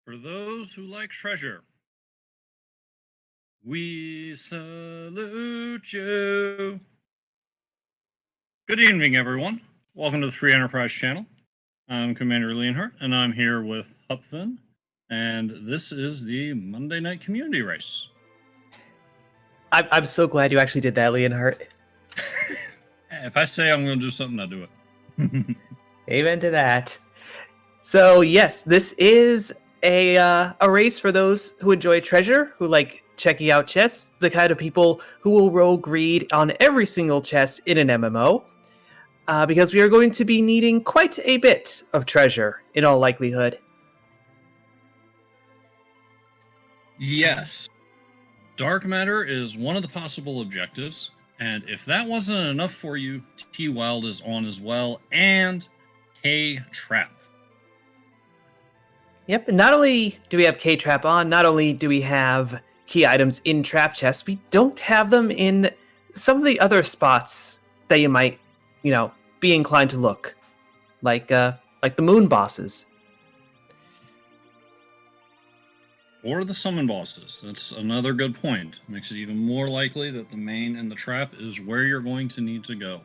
For those who like treasure, we salute you. Good evening, everyone. Welcome to the Free Enterprise channel. I'm Commander Leonhart, and I'm here with Hupfen, and this is the Monday Night Community Race. I'm so glad you actually did that, Leonhart. If I say I'm going to do something, I do it. Amen to that. So yes, this is a race for those who enjoy treasure, who like checking out chests, the kind of people who will roll greed on every single chest in an MMO, because we are going to be needing quite a bit of treasure in all likelihood. Yes. Dark matter is one of the possible objectives, and if that wasn't enough for you, T-Wild is on as well, and K-Trap. Yep, and not only do we have K-Trap on, not only do we have key items in trap chests, we don't have them in some of the other spots that you might, be inclined to look, like the moon bosses. Or the summon bosses. That's another good point. Makes it even more likely that the main and the trap is where you're going to need to go.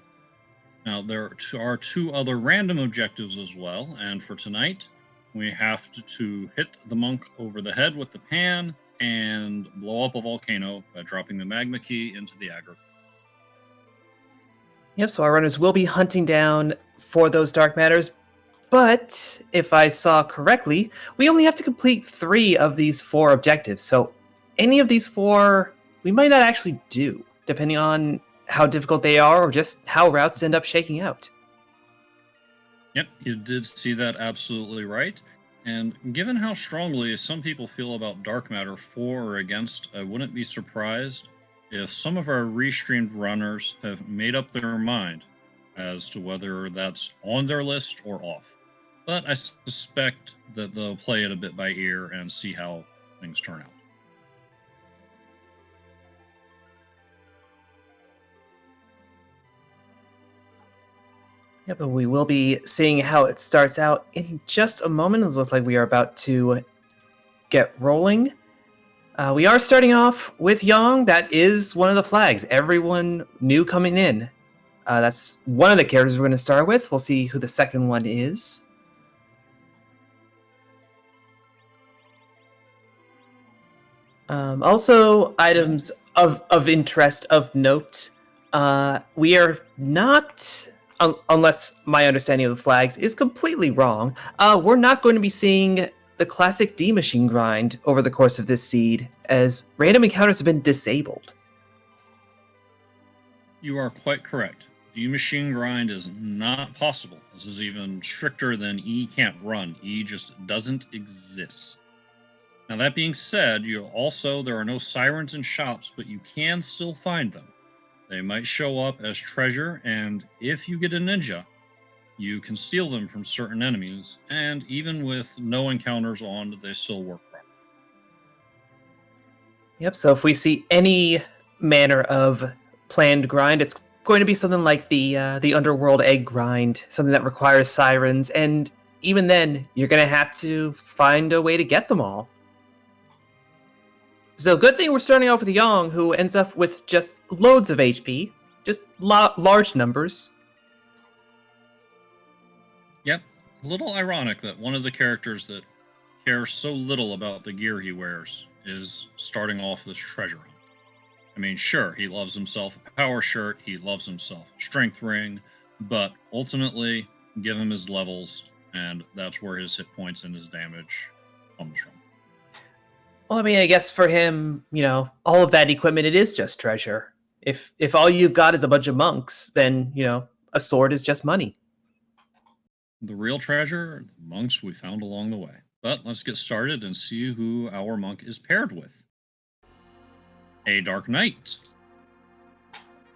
Now, there are two other random objectives as well, and for tonight, we have to hit the monk over the head with the pan and blow up a volcano by dropping the magma key into the aggro. Yep, so our runners will be hunting down for those dark matters, but if I saw correctly, we only have to complete 3 of these 4 objectives, so any of these 4 we might not actually do, depending on how difficult they are or just how routes end up shaking out. Yep, you did see that absolutely right. And given how strongly some people feel about dark matter for or against, I wouldn't be surprised if some of our restreamed runners have made up their mind as to whether that's on their list or off. But I suspect that they'll play it a bit by ear and see how things turn out. Yep, and we will be seeing how it starts out in just a moment. It looks like we are about to get rolling. We are starting off with Yang. That is one of the flags. Everyone new coming in. That's one of the characters we're going to start with. We'll see who the second one is. Also, items of interest, of note. We are not, unless my understanding of the flags is completely wrong, we're not going to be seeing the classic D machine grind over the course of this seed, as random encounters have been disabled. You are quite correct. D machine grind is not possible. This is even stricter than E can't run. E just doesn't exist. Now, that being said, there are no sirens in shops, but you can still find them. They might show up as treasure, and if you get a ninja, you can steal them from certain enemies, and even with no encounters on, they still work properly. Yep, so if we see any manner of planned grind, it's going to be something like the Underworld Egg grind, something that requires sirens, and even then, you're going to have to find a way to get them all. So good thing we're starting off with Yang, who ends up with just loads of HP, just large numbers. Yep, a little ironic that one of the characters that cares so little about the gear he wears is starting off this treasure hunt. I mean, sure, he loves himself a power shirt, he loves himself a strength ring, but ultimately, give him his levels, and that's where his hit points and his damage comes from. Well, I mean, I guess for him, all of that equipment, it is just treasure. If all you've got is a bunch of monks, then, a sword is just money. The real treasure are the monks we found along the way. But let's get started and see who our monk is paired with. A Dark Knight.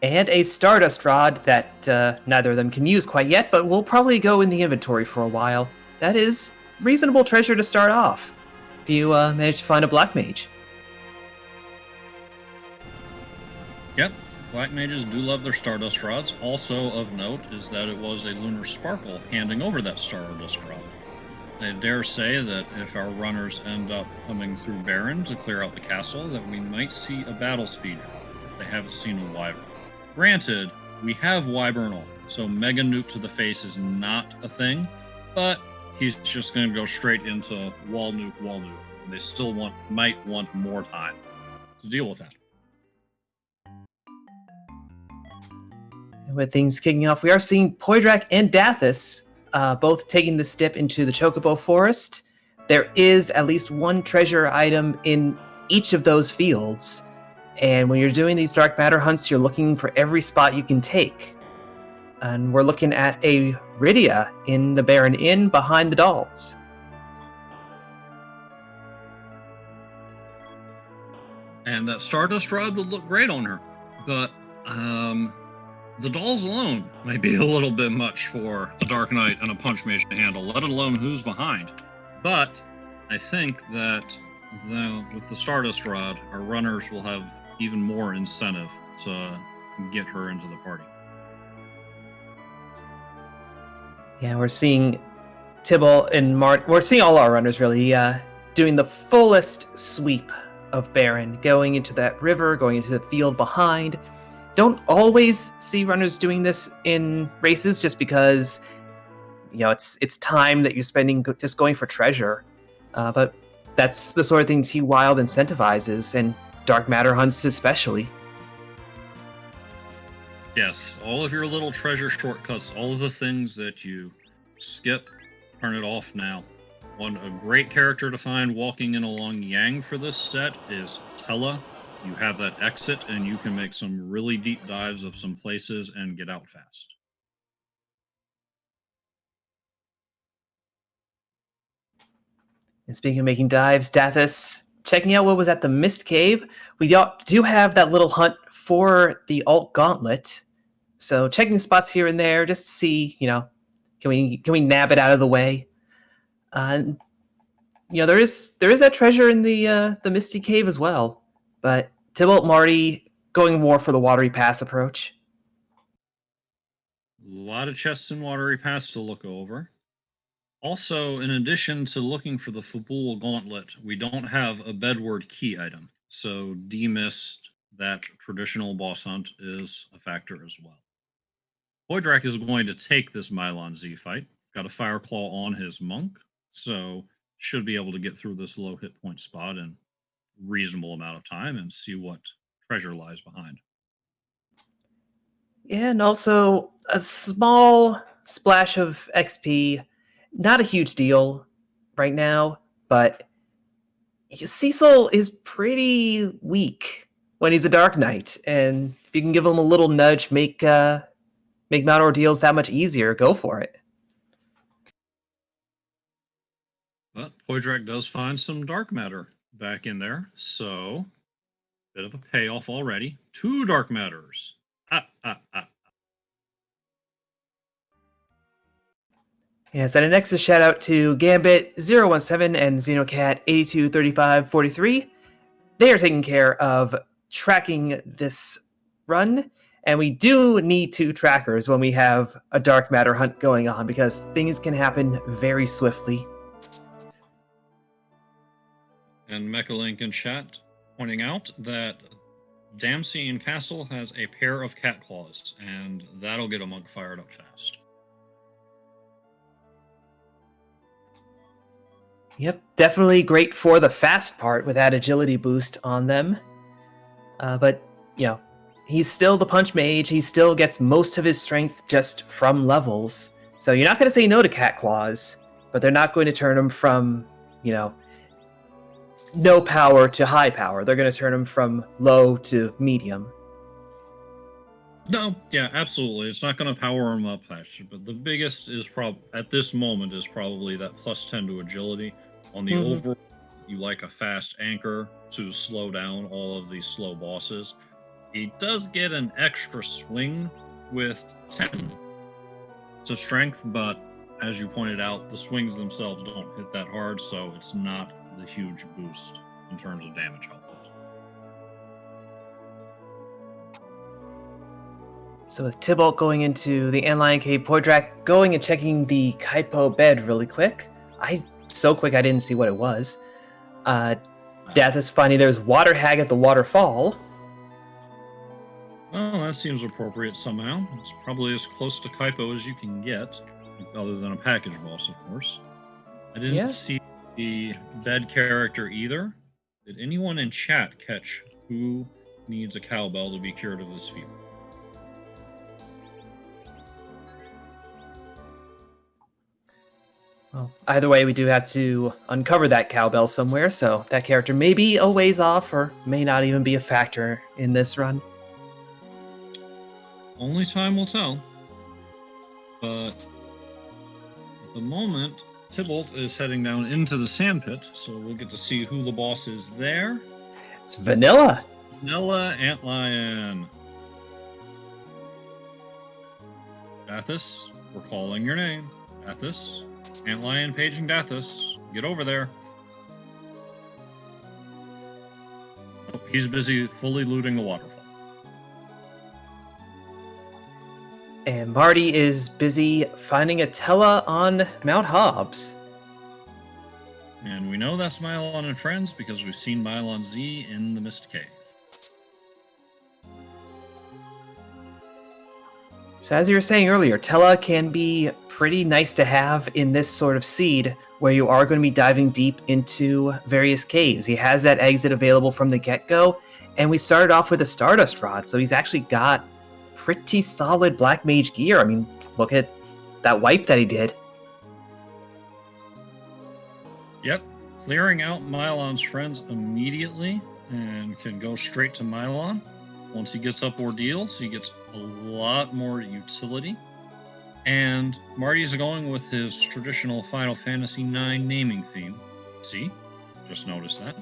And a Stardust Rod that neither of them can use quite yet, but will probably go in the inventory for a while. That is reasonable treasure to start off, if you manage to find a Black Mage. Yep, Black Mages do love their Stardust Rods. Also of note is that it was a Lunar Sparkle handing over that Stardust Rod. I dare say that if our runners end up coming through Baron to clear out the castle, that we might see a battle speeder if they haven't seen a wyvern. Granted, we have wyvern on, so mega nuke to the face is not a thing, but he's just going to go straight into wall nuke, and they still might want more time to deal with that. With things kicking off, we are seeing Poidrac and Dathus both taking this dip into the Chocobo Forest. There is at least one treasure item in each of those fields, and when you're doing these dark matter hunts, you're looking for every spot you can take. And we're looking at a Rydia in the Baron Inn behind the dolls. And that Stardust Rod would look great on her, but the dolls alone might be a little bit much for a Dark Knight and a Punch Mage to handle, let alone who's behind. But I think that with the Stardust Rod, our runners will have even more incentive to get her into the party. Yeah, we're seeing Tybalt and we're seeing all our runners really doing the fullest sweep of Baron, going into that river, going into the field behind. Don't always see runners doing this in races just because, it's time that you're spending just going for treasure. But that's the sort of things he Wild incentivizes, and dark matter hunts especially. Yes, all of your little treasure shortcuts, all of the things that you skip, turn it off now. A great character to find walking in along Yang for this set is Tella. You have that exit, and you can make some really deep dives of some places and get out fast. And speaking of making dives, Dathus, checking out what was at the Mist Cave. We do have that little hunt for the Alt Gauntlet. So checking spots here and there just to see, can we nab it out of the way? There is that treasure in the Misty Cave as well. But Tybalt Marty going more for the Watery Pass approach. A lot of chests in Watery Pass to look over. Also, in addition to looking for the Fabul Gauntlet, we don't have a Bedward key item. So demist, that traditional boss hunt, is a factor as well. Poidrac is going to take this Mylon Z fight. Got a Fireclaw on his monk, so should be able to get through this low hit point spot in reasonable amount of time and see what treasure lies behind. Yeah, and also a small splash of XP. Not a huge deal right now, but Cecil is pretty weak when he's a Dark Knight, and if you can give him a little nudge, make Mount Ordeals that much easier, go for it. But Poidrac does find some dark matter back in there, so bit of a payoff already. 2 dark matters. Yes, and an extra shout out to Gambit017 and Xenocat823543. They are taking care of tracking this run, and we do need 2 trackers when we have a dark matter hunt going on because things can happen very swiftly. And Mechalink in chat pointing out that Damsian Castle has a pair of cat claws, and that'll get a monk fired up fast. Yep, definitely great for the fast part with that agility boost on them. But, he's still the Punch Mage. He still gets most of his strength just from levels. So you're not going to say no to cat claws, but they're not going to turn him from, no power to high power. They're going to turn him from low to medium. No, yeah, absolutely. It's not going to power him up, actually. But the biggest is at this moment is probably that +10 to agility. On the overall, you like a fast anchor to slow down all of these slow bosses. He does get an extra swing with 10 to strength, but as you pointed out, the swings themselves don't hit that hard, so it's not the huge boost in terms of damage output. So with Tybalt going into the Antlion Cave, Poidrac going and checking the Kaipo bed really quick. So quick I didn't see what it was. Dathus finding there's water hag at the waterfall. Well, that seems appropriate somehow. It's probably as close to Kaipo as you can get, other than a package boss, of course. I didn't see the bed character either. Did anyone in chat catch who needs a cowbell to be cured of this fever? Well, either way, we do have to uncover that cowbell somewhere, so that character may be a ways off or may not even be a factor in this run. Only time will tell. But at the moment, Tybalt is heading down into the sandpit, so we'll get to see who the boss is there. It's Vanilla. Vanilla Antlion. Dathus, we're calling your name. Dathus. Antlion paging Dathus. Get over there. Oh, he's busy fully looting the waterfall. And Marty is busy finding Attila on Mount Hobbs. And we know that's Mylon and friends because we've seen Mylon Z in the Mist Cave. So as you were saying earlier, Tella can be pretty nice to have in this sort of seed where you are going to be diving deep into various caves. He has that exit available from the get-go, and we started off with a Stardust Rod, so he's actually got pretty solid Black Mage gear. I mean, look at that wipe that he did. Yep, clearing out Mylon's friends immediately and can go straight to Mylon. Once he gets up Ordeals, he gets a lot more utility. And Marty's going with his traditional Final Fantasy IX naming theme. See? Just noticed that.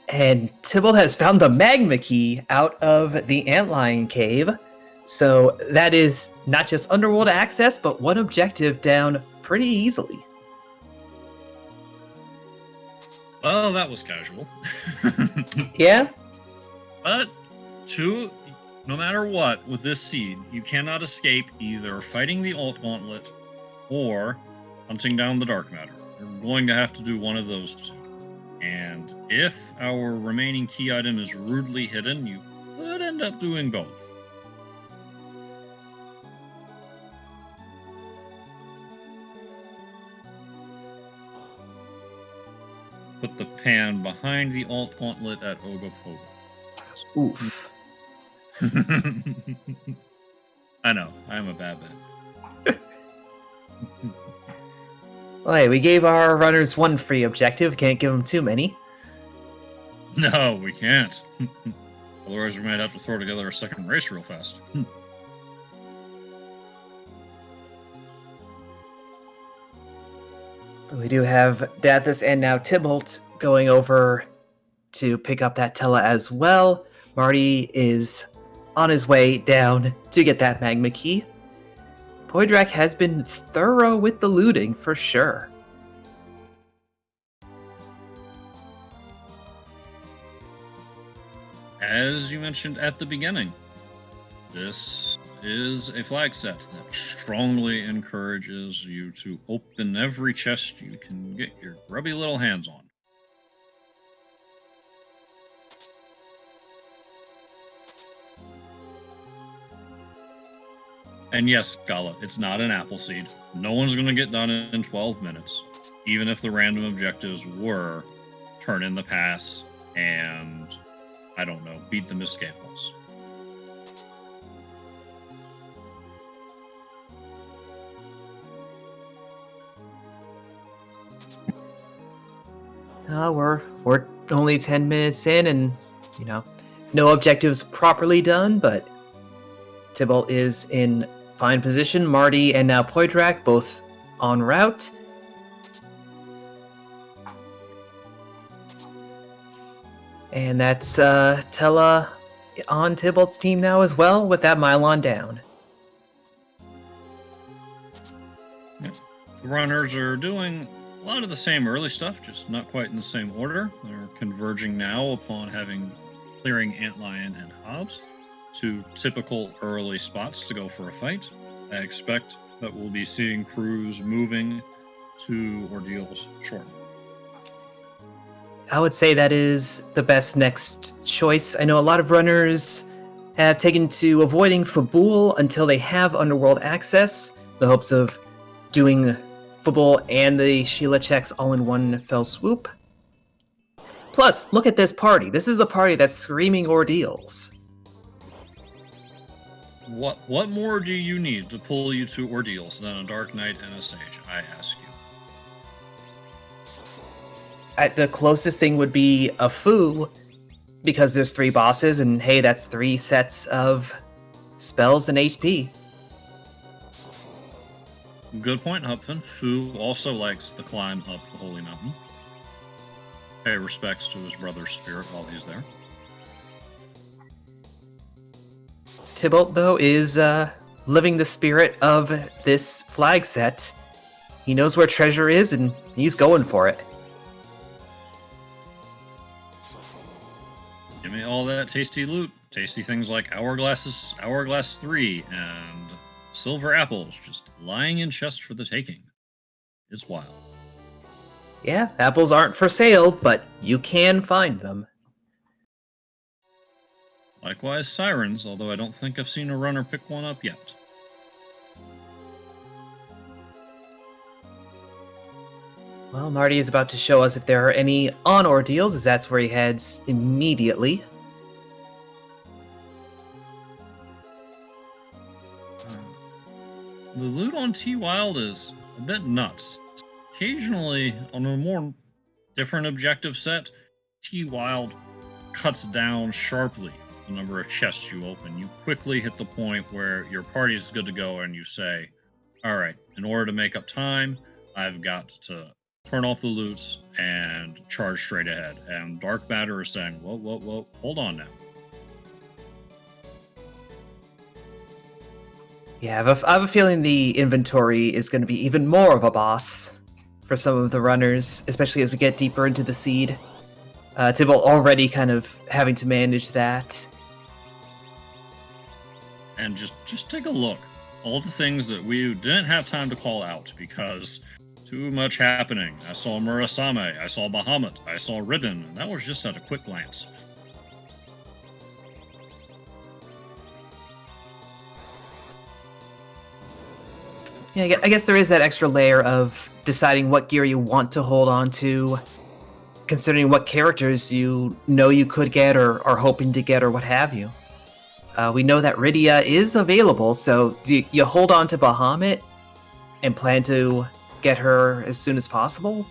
And Tybalt has found the Magma Key out of the Antlion Cave. So that is not just underworld access, but one objective down pretty easily. Oh, that was casual. Yeah? But no matter what, with this seed, you cannot escape either fighting the Alt Gauntlet or hunting down the Dark Matter. You're going to have to do one of those two. And if our remaining key item is rudely hidden, you could end up doing both. Put the pan behind the Alt Gauntlet at Ogopogo. Oof. I know, I am a bad man. Well, hey, we gave our runners one free objective. Can't give them too many. No, we can't. Otherwise, we might have to throw together a second race real fast. We do have Dathus and now Tybalt going over to pick up that Tella as well. Marty is on his way down to get that Magma Key. Poidrac has been thorough with the looting for sure. As you mentioned at the beginning, this is a flag set that strongly encourages you to open every chest you can get your grubby little hands on. And yes, Gala, it's not an Appleseed. No one's going to get done in 12 minutes, even if the random objectives were turn in the pass and, I don't know, beat the Mist Cave boss. We're only 10 minutes in and, no objectives properly done, but Tybalt is in fine position. Marty and now Poidrac both en route. And that's Tella on Tybalt's team now as well, with that Mylon down. Yep. The runners are doing a lot of the same early stuff, just not quite in the same order. They're converging now upon clearing Antlion and Hobbs, two typical early spots to go for a fight. I expect that we'll be seeing crews moving to ordeals shortly. I would say that is the best next choice. I know a lot of runners have taken to avoiding Fabul until they have underworld access, the hopes of doing Fabul and the Sheila checks all in one fell swoop. Plus, look at this party. This is a party that's screaming ordeals. What more do you need to pull you to ordeals than a Dark Knight and a Sage, I ask you? The closest thing would be a Fu, because there's 3 bosses, and hey, that's 3 sets of spells and HP. Good point, Hupfen. Fu also likes to climb up the Holy Mountain. Pay respects to his brother's spirit while he's there. Tybalt, though, is living the spirit of this flag set. He knows where treasure is, and he's going for it. Give me all that tasty loot. Tasty things like Hourglass 3, and silver apples just lying in chests for the taking. It's wild. Yeah, apples aren't for sale, but you can find them. Likewise, sirens, although I don't think I've seen a runner pick one up yet. Well, Marty is about to show us if there are any on ordeals, as that's where he heads immediately. The loot on T-Wild is a bit nuts. Occasionally, on a more different objective set, T-Wild cuts down sharply the number of chests you open. You quickly hit the point where your party is good to go and you say, all right, in order to make up time, I've got to turn off the loots and charge straight ahead. And Dark Matter is saying, whoa, hold on now. Yeah, I have a feeling the inventory is going to be even more of a boss for some of the runners, especially as we get deeper into the seed. Tybalt already kind of having to manage that. And just take a look. All the things that we didn't have time to call out because too much happening. I saw Murasame, I saw Bahamut, I saw Ribbon, and that was just at a quick glance. Yeah, I guess there is that extra layer of deciding what gear you want to hold on to, considering what characters you know you could get or are hoping to get or what have you. We know that Rydia is available, so do you hold on to Bahamut and plan to get her as soon as possible?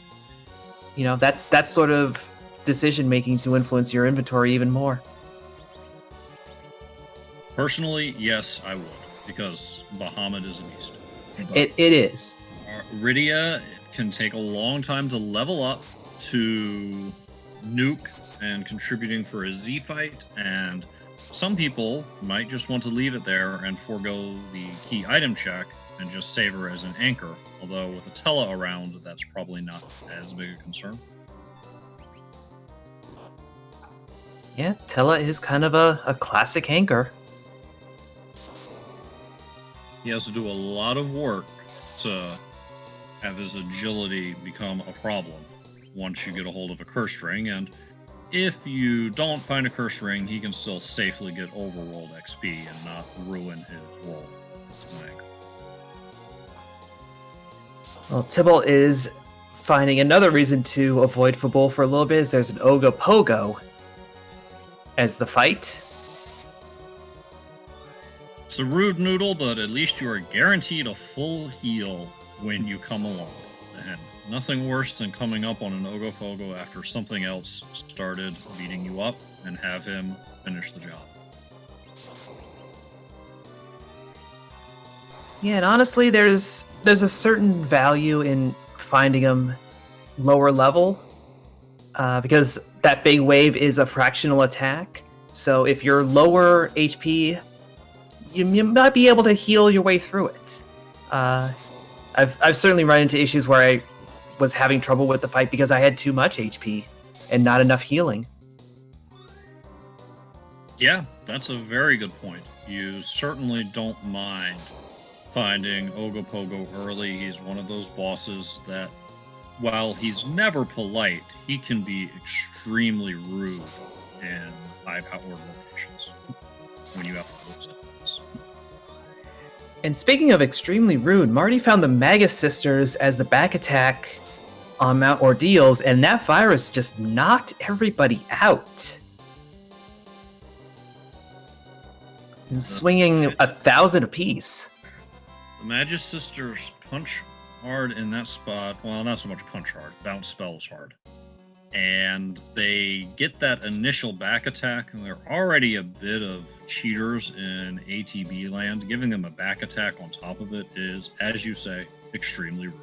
You know, that sort of decision-making to influence your inventory even more. Personally, yes, I would, because Bahamut is a beast. It is. Rydia can take a long time to level up to nuke and contributing for a Z fight, and some people might just want to leave it there and forego the key item check and just save her as an anchor, although with Atella around, that's probably not as big a concern. Yeah, Tella is kind of a classic anchor. He has to do a lot of work to have his agility become a problem once you get a hold of a curse ring, and if you don't find a curse ring, he can still safely get overworld XP and not ruin his role as an anchor. Well, Tybalt is finding another reason to avoid Fabul for a little bit, is there's an Ogopogo as the fight. It's a rude noodle, but at least you are guaranteed a full heal when you come along. And nothing worse than coming up on an Ogopogo after something else started beating you up and have him finish the job. Yeah, and honestly, there's a certain value in finding them lower level, because that big wave is a fractional attack. So if you're lower HP, you might be able to heal your way through it. I've certainly run into issues where I was having trouble with the fight because I had too much HP and not enough healing. Yeah, that's a very good point. You certainly don't mind finding Ogopogo early. He's one of those bosses that, while he's never polite, he can be extremely rude in high-powered locations when you have to lose it. And speaking of extremely rude, Marty found the Magus Sisters as the back attack on Mount Ordeals, and that virus just knocked everybody out. And swinging 1,000 apiece. The Magus Sisters punch hard in that spot. Well, not so much punch hard, bounce spells hard. And they get that initial back attack, and they're already a bit of cheaters in ATB land. Giving them a back attack on top of it is, as you say, extremely rude.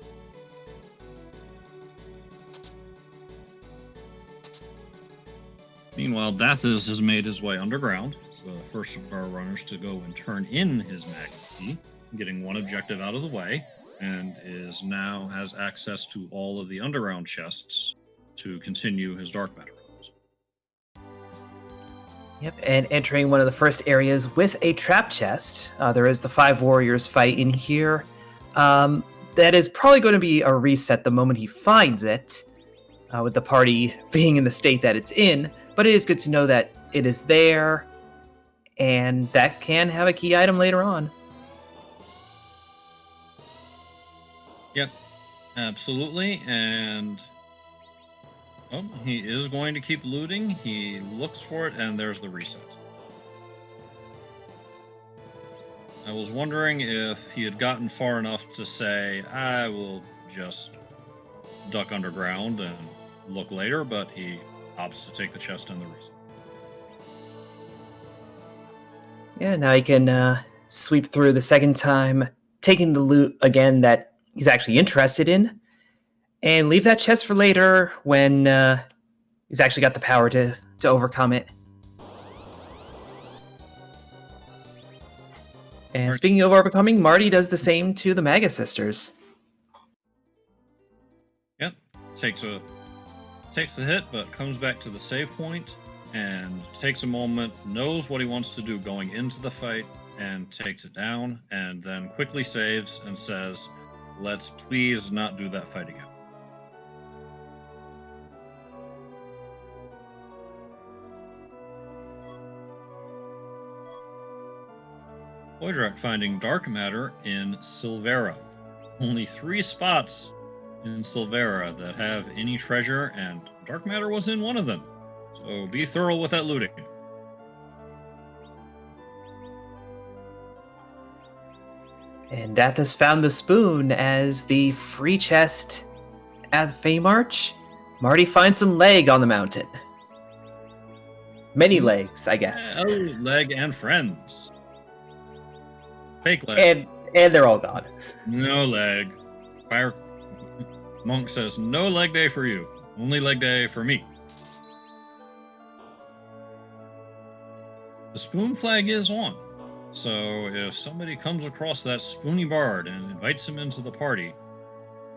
Meanwhile, Dathus has made his way underground. It's the first of our runners to go and turn in his Magnet Key, getting one objective out of the way, and is now has access to all of the underground chests to continue his dark matter. Yep, and entering one of the first areas with a trap chest. There is the 5 warriors fight in here. That is probably going to be a reset the moment he finds it, with the party being in the state that it's in. But it is good to know that it is there, and that can have a key item later on. Yep, absolutely, and he is going to keep looting. He looks for it, and there's the reset. I was wondering if he had gotten far enough to say, I will just duck underground and look later, but he opts to take the chest and the reset. Yeah, now he can sweep through the second time, taking the loot again that he's actually interested in, and leave that chest for later when he's actually got the power to overcome it. And speaking of overcoming, Marty does the same to the Magus Sisters. Yep, takes the hit, but comes back to the save point and takes a moment, knows what he wants to do going into the fight, and takes it down, and then quickly saves and says, let's please not do that fight again. Poidrac finding dark matter in Silvera. Only 3 spots in Silvera that have any treasure, and dark matter was in one of them. So be thorough with that looting. And Dathus found the spoon as the free chest at Feymarch. Marty finds some leg on the mountain. Many legs, I guess. Oh, leg and friends. Fake leg. And they're all gone. No leg. Fire Monk says, no leg day for you. Only leg day for me. The spoon flag is on. So if somebody comes across that spoony bard and invites him into the party,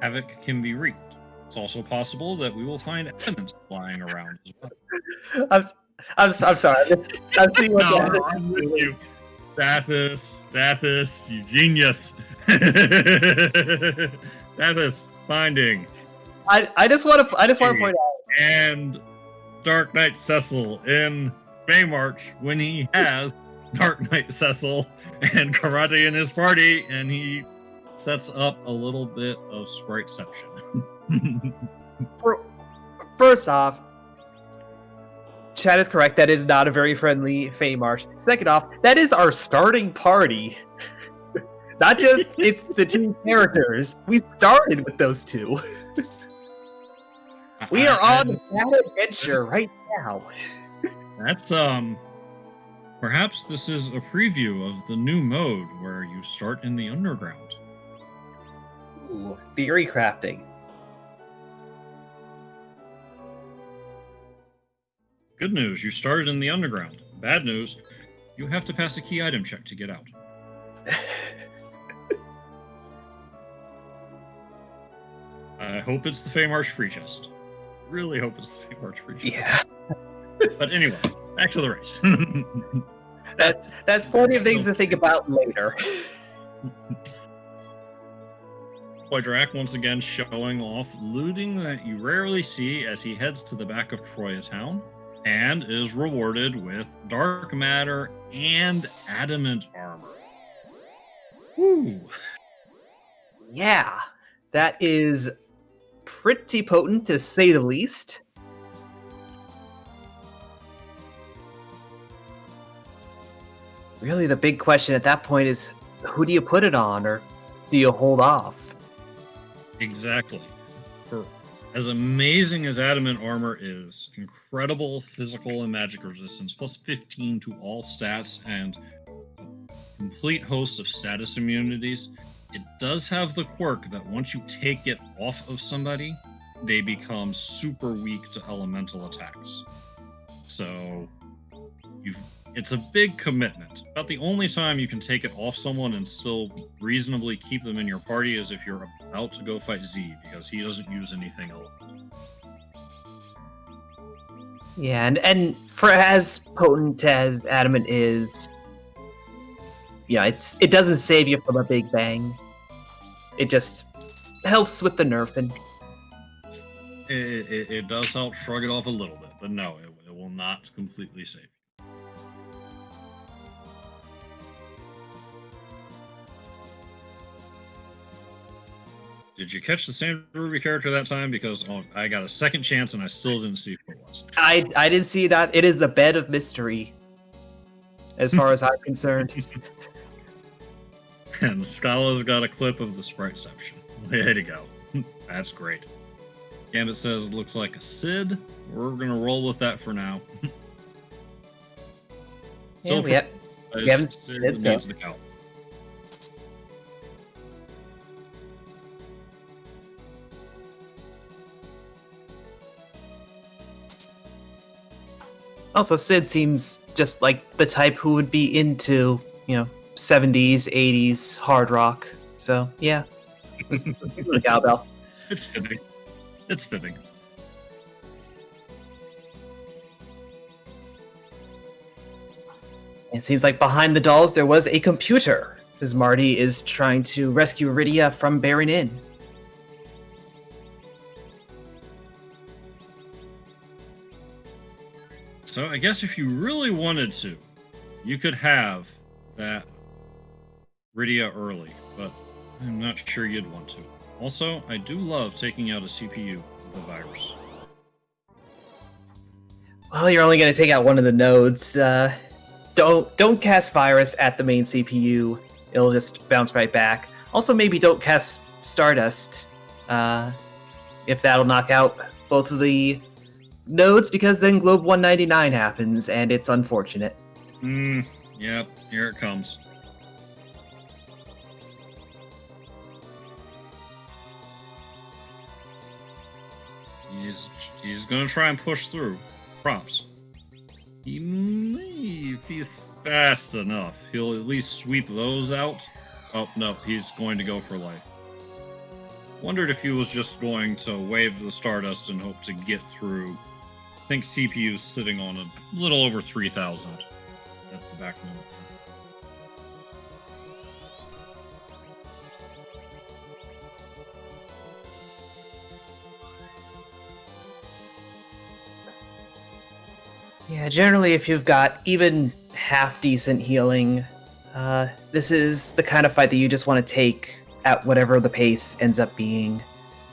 havoc can be wreaked. It's also possible that we will find evidence lying around as well. I'm sorry. I'm seeing what I'm with you. Dathus, you genius. Dathus finding. I just want to point out. And Dark Knight Cecil in Feymarch when he has Dark Knight Cecil and Karate in his party, and he sets up a little bit of spriteception. First off, Chad is correct. That is not a very friendly Feymarch. Second off, that is our starting party. Not just it's the 2 characters. We started with those 2. We are on that adventure right now. That's perhaps this is a preview of the new mode where you start in the underground. Ooh, theory crafting. Good news, you started in the underground. Bad news, you have to pass a key item check to get out. I hope it's the Feymarch free chest. Really hope it's the Feymarch free chest. Yeah. But anyway, back to the race. That's plenty of things to think about later. Poidrac once again showing off looting that you rarely see as he heads to the back of Troya Town and is rewarded with dark matter and adamant armor. Woo! Yeah, that is pretty potent to say the least. Really, the big question at that point is, who do you put it on, or do you hold off? Exactly. For as amazing as adamant armor is, incredible physical and magic resistance, plus 15 to all stats, and a complete host of status immunities, it does have the quirk that once you take it off of somebody, they become super weak to elemental attacks. So it's a big commitment. About the only time you can take it off someone and still reasonably keep them in your party is if you're about to go fight Z, because he doesn't use anything else. Yeah, and for as potent as adamant is, yeah, it doesn't save you from a big bang. It just helps with the nerfing. It does help shrug it off a little bit, but no, it will not completely save you. Did you catch the Sand Ruby character that time? Because I got a second chance and I still didn't see who it was. I didn't see that. It is the bed of mystery, as far as I'm concerned. And Scala's got a clip of the spriteception. Way to go. That's great. Gambit says, looks like a Sid. We're going to roll with that for now. Yeah, we haven't Sid said needs so. the cow. Also, Sid seems just like the type who would be into, 70s, 80s hard rock. So, yeah. The cowbell. It's fitting. It's fitting. It seems like behind the dolls there was a computer, as Marty is trying to rescue Iridia from Baron Inn. So I guess if you really wanted to, you could have that Rydia early, but I'm not sure you'd want to. Also, I do love taking out a CPU with a virus. Well, you're only going to take out one of the nodes. Don't cast virus at the main CPU. It'll just bounce right back. Also, maybe don't cast Stardust, if that'll knock out both of the nodes, because then Globe 199 happens, and it's unfortunate. Yep, here it comes. He's gonna try and push through. Props. He may, if he's fast enough, he'll at least sweep those out. Oh, no, he's going to go for life. Wondered if he was just going to wave the Stardust and hope to get through. I think CPU's sitting on a little over 3,000 at the back node. Yeah, generally, if you've got even half-decent healing, this is the kind of fight that you just want to take at whatever the pace ends up being.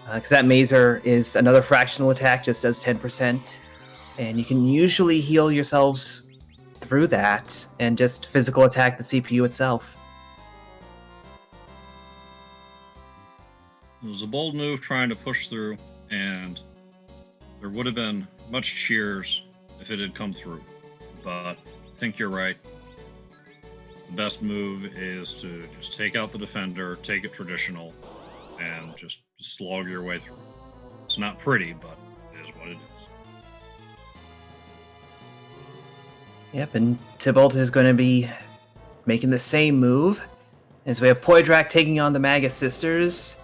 Because that Mazer is another fractional attack, just does 10%. And you can usually heal yourselves through that and just physical attack the CPU itself. It was a bold move trying to push through, and there would have been much cheers if it had come through. But I think you're right. The best move is to just take out the defender, take it traditional, and just slog your way through. It's not pretty, but it is what it is. Yep, and Tybalt is going to be making the same move, as we have Poidrac taking on the Magus Sisters.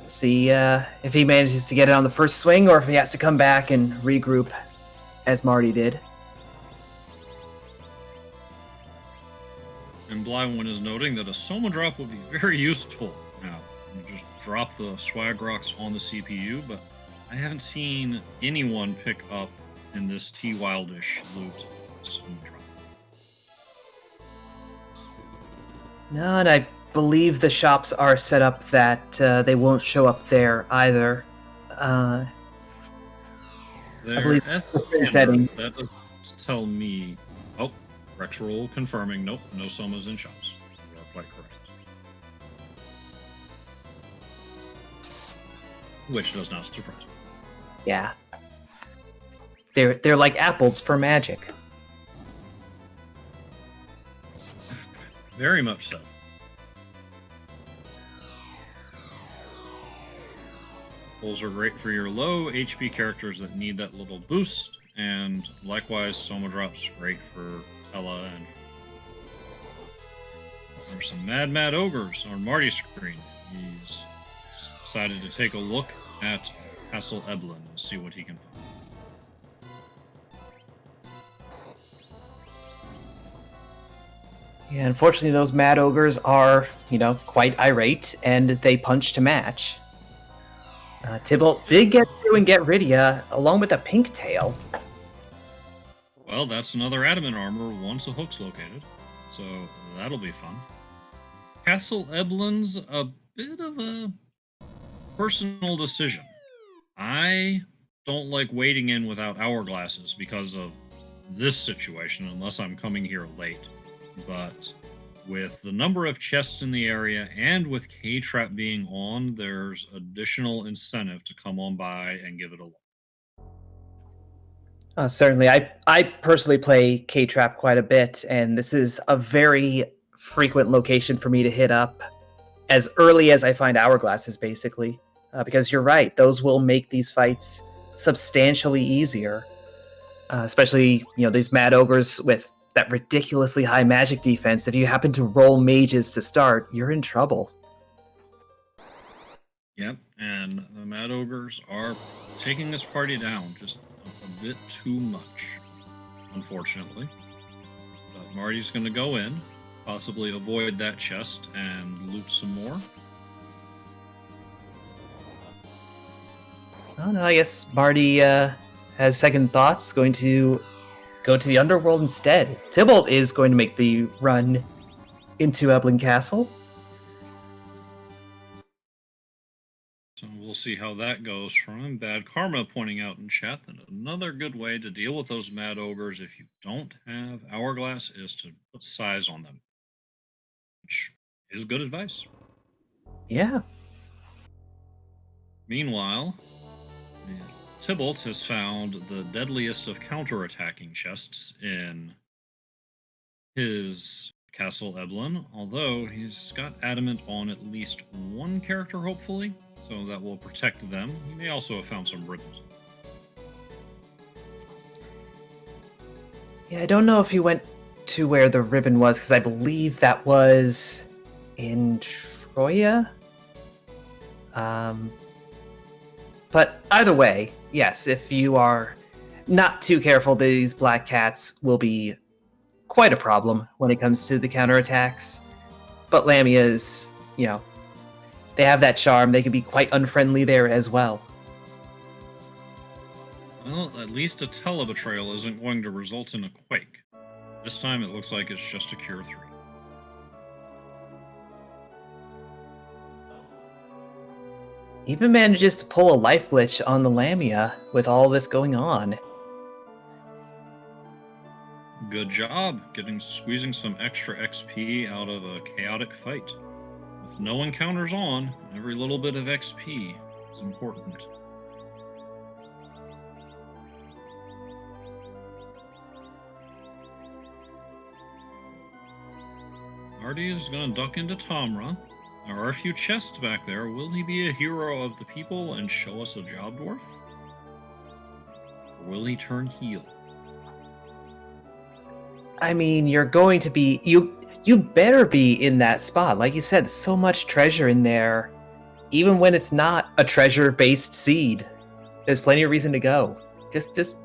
See if he manages to get it on the first swing, or if he has to come back and regroup, as Marty did. And Blywin is noting that a Soma drop would be very useful now. You just drop the swag rocks on the CPU, but I haven't seen anyone pick up in this T Wildish loot some drop. No, and I believe the shops are set up that they won't show up there either. I believe As the standard, setting. that doesn't tell me. Oh, Rex roll confirming. Nope, no somas in shops. You are quite correct. Which does not surprise me. Yeah. They're like apples for magic. Very much so. Those are great for your low HP characters that need that little boost, and likewise, Soma Drop's great for Tella and. There's some mad ogres on Marty's screen. He's decided to take a look at Castle Eblin and see what he can find. Yeah, unfortunately, those mad ogres are, quite irate, and they punch to match. Tybalt did get through and get Rydia, along with a pink tail. Well, that's another adamant armor once a hook's located, so that'll be fun. Castle Eblin's a bit of a personal decision. I don't like waiting in without hourglasses because of this situation, unless I'm coming here late. But with the number of chests in the area and with K-Trap being on, there's additional incentive to come on by and give it a look. Certainly. I personally play K-Trap quite a bit, and this is a very frequent location for me to hit up as early as I find hourglasses, basically. Because you're right, those will make these fights substantially easier. Especially, these mad ogres with that ridiculously high magic defense. If you happen to roll mages to start, you're in trouble. Yep, and the mad ogres are taking this party down just a bit too much, unfortunately. But Marty's going to go in, possibly avoid that chest, and loot some more. Oh no, I guess Marty has second thoughts, going to go to the underworld instead. Tybalt is going to make the run into Eblin Castle. So we'll see how that goes from him. Bad Karma pointing out in chat that another good way to deal with those mad ogres if you don't have hourglass is to put size on them, which is good advice. Yeah. Meanwhile, Tybalt has found the deadliest of counterattacking chests in his Castle Eblin, although he's got adamant on at least one character, hopefully, so that will protect them. He may also have found some ribbons. Yeah, I don't know if he went to where the ribbon was, because I believe that was in Troya. But either way, yes, if you are not too careful, these black cats will be quite a problem when it comes to the counterattacks. But Lamia's, they have that charm. They can be quite unfriendly there as well. Well, at least a telebetrayal isn't going to result in a quake. This time it looks like it's just a Cure 3. Even manages to pull a life glitch on the Lamia with all this going on. Good job squeezing some extra XP out of a chaotic fight. With no encounters on, every little bit of XP is important. Marty is going to duck into Tamra. There are a few chests back there. Will he be a hero of the people and show us a job dwarf? Or will he turn heel? I mean, you're going to be... You better be in that spot. Like you said, so much treasure in there. Even when it's not a treasure-based seed, there's plenty of reason to go. Just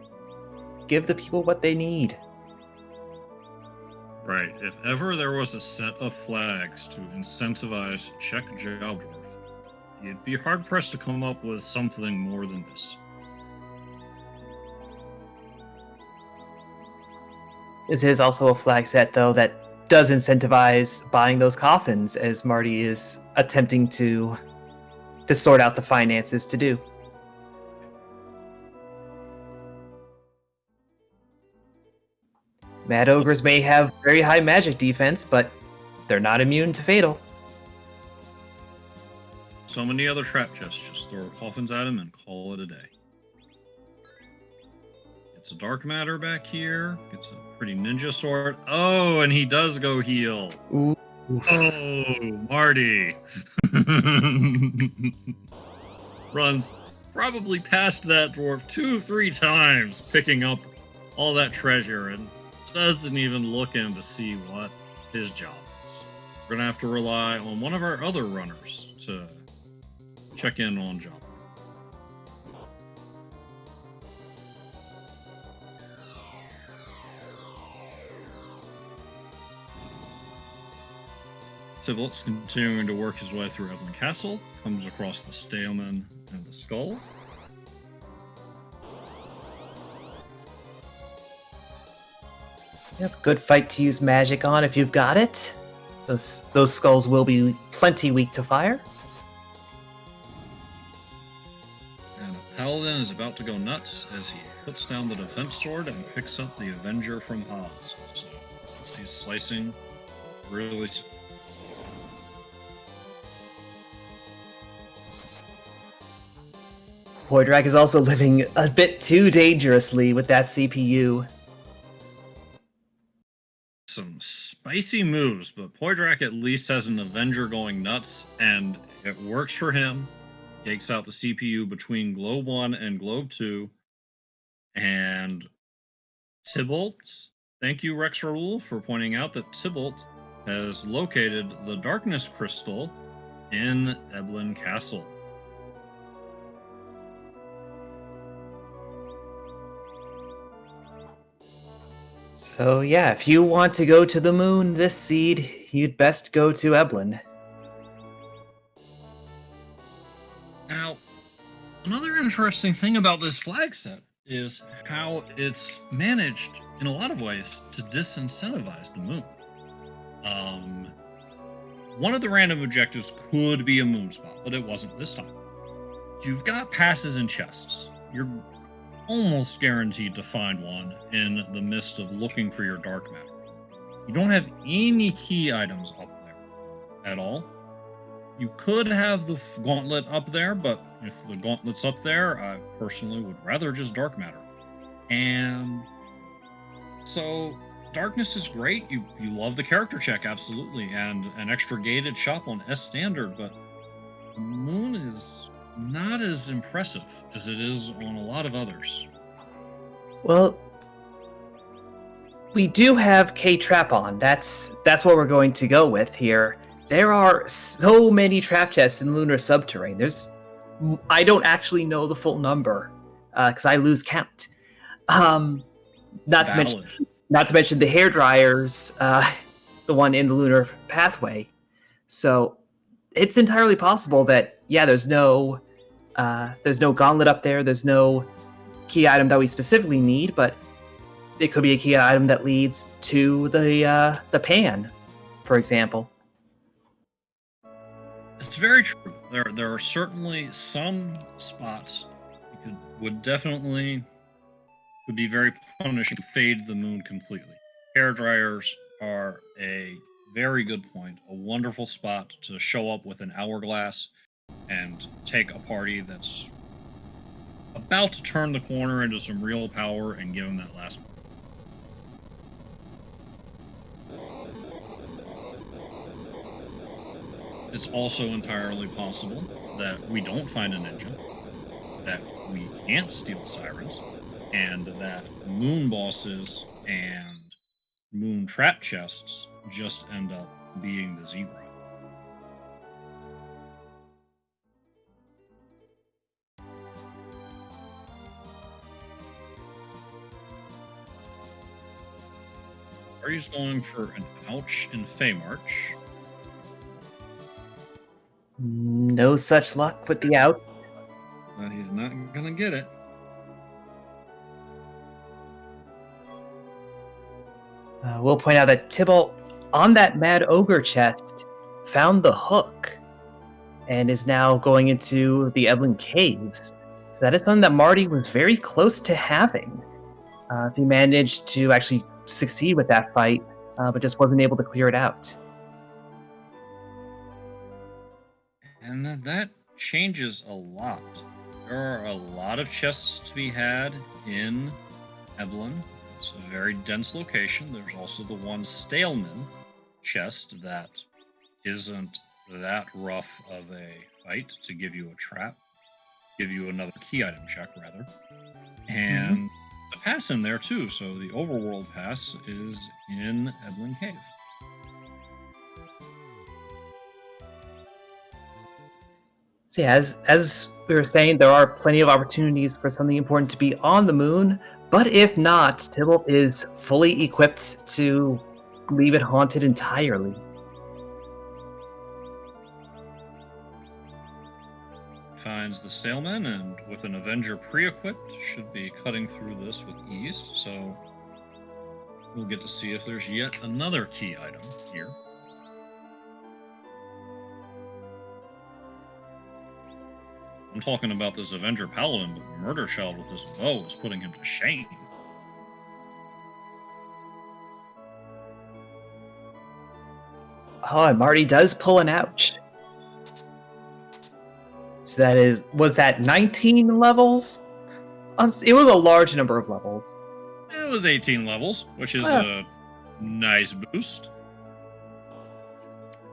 give the people what they need. Right. If ever there was a set of flags to incentivize check job dwarf, you'd be hard-pressed to come up with something more than this. This is also a flag set, though, that does incentivize buying those coffins, as Marty is attempting to sort out the finances to do. Mad Ogres may have very high magic defense, but they're not immune to Fatal. So many other trap chests, just throw coffins at him and call it a day. It's a dark matter back here. It's a pretty ninja sword. Oh, and he does go heal. Ooh. Oh, Marty. Runs probably past that dwarf 2-3 times, picking up all that treasure, and doesn't even look in to see what his job is. We're gonna have to rely on one of our other runners to check in on job. Tybalt's continuing to work his way through Evelyn Castle, comes across the Staleman and the Skull. Yep, good fight to use magic on if you've got it. Those skulls will be plenty weak to fire. And Paladin is about to go nuts as he puts down the defense sword and picks up the Avenger from Hobbs. So he's slicing really. Poidrac is also living a bit too dangerously with that CPU. Some spicy moves, but Poidrac at least has an Avenger going nuts, and it works for him. Takes out the CPU between Globe 1 and Globe 2. And Tybalt, thank you, Rex Raoul, for pointing out that Tybalt has located the Darkness Crystal in Eblin Castle. So yeah, if you want to go to the moon this seed, you'd best go to Eblin. Now, another interesting thing about this flag set is how it's managed in a lot of ways to disincentivize the moon. One of the random objectives could be a moon spot, but it wasn't this time. You've got passes and chests. You're almost guaranteed to find one in the midst of looking for your dark matter. You don't have any key items up there at all. You could have the gauntlet up there, but if the gauntlet's up there, I personally would rather just dark matter. And so darkness is great. You love the character check, absolutely, and an extra gated shop on S standard, but moon is not as impressive as it is on a lot of others. Well, we do have K-Trap on. That's what we're going to go with here. There are so many trap chests in Lunar Subterrane. I don't actually know the full number because I lose count. Not to mention the hair dryers, the one in the Lunar Pathway. So it's entirely possible that there's no gauntlet up there. There's no key item that we specifically need, but it could be a key item that leads to the pan, for example. It's very true. There are certainly some spots you would be very punishing to fade the moon completely. Hair dryers are a very good point, a wonderful spot to show up with an hourglass and take a party that's about to turn the corner into some real power and give them that last. It's also entirely possible that we don't find a ninja, that we can't steal sirens, and that moon bosses and moon trap chests just end up being the zero. Party's going for an ouch in Feymarch. No such luck with the out. But he's not gonna get it. We'll point out that Tybalt, on that Mad Ogre chest, found the hook and is now going into the Evelyn Caves. So that is something that Marty was very close to having. If he managed to actually succeed with that fight, but just wasn't able to clear it out. And that changes a lot. There are a lot of chests to be had in Evelyn. It's a very dense location. There's also the one Staleman chest that isn't that rough of a fight to give you a trap, give you another key item check, rather. And the pass in there, too. So the Overworld pass is in Evelyn Cave. So yeah, as we were saying, there are plenty of opportunities for something important to be on the moon, but if not, Tybalt is fully equipped to leave it haunted entirely. Finds the Sailman, and with an Avenger pre-equipped, should be cutting through this with ease, so we'll get to see if there's yet another key item here. I'm talking about this Avenger Paladin, but Murder Child with this bow is putting him to shame. Oh, and Marty does pull an ouch. So was that 19 levels? It was a large number of levels. It was 18 levels, which is a nice boost.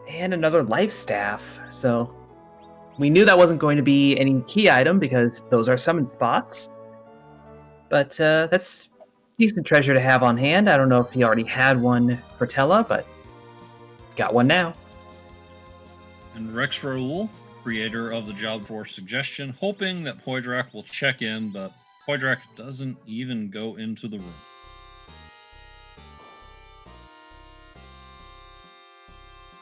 And another life staff, so we knew that wasn't going to be any key item because those are summon spots. But that's decent treasure to have on hand. I don't know if he already had one for Tella, but got one now. And Rex Raoul, creator of the Job Dwarf suggestion, hoping that Poidrac will check in, but Poidrac doesn't even go into the room.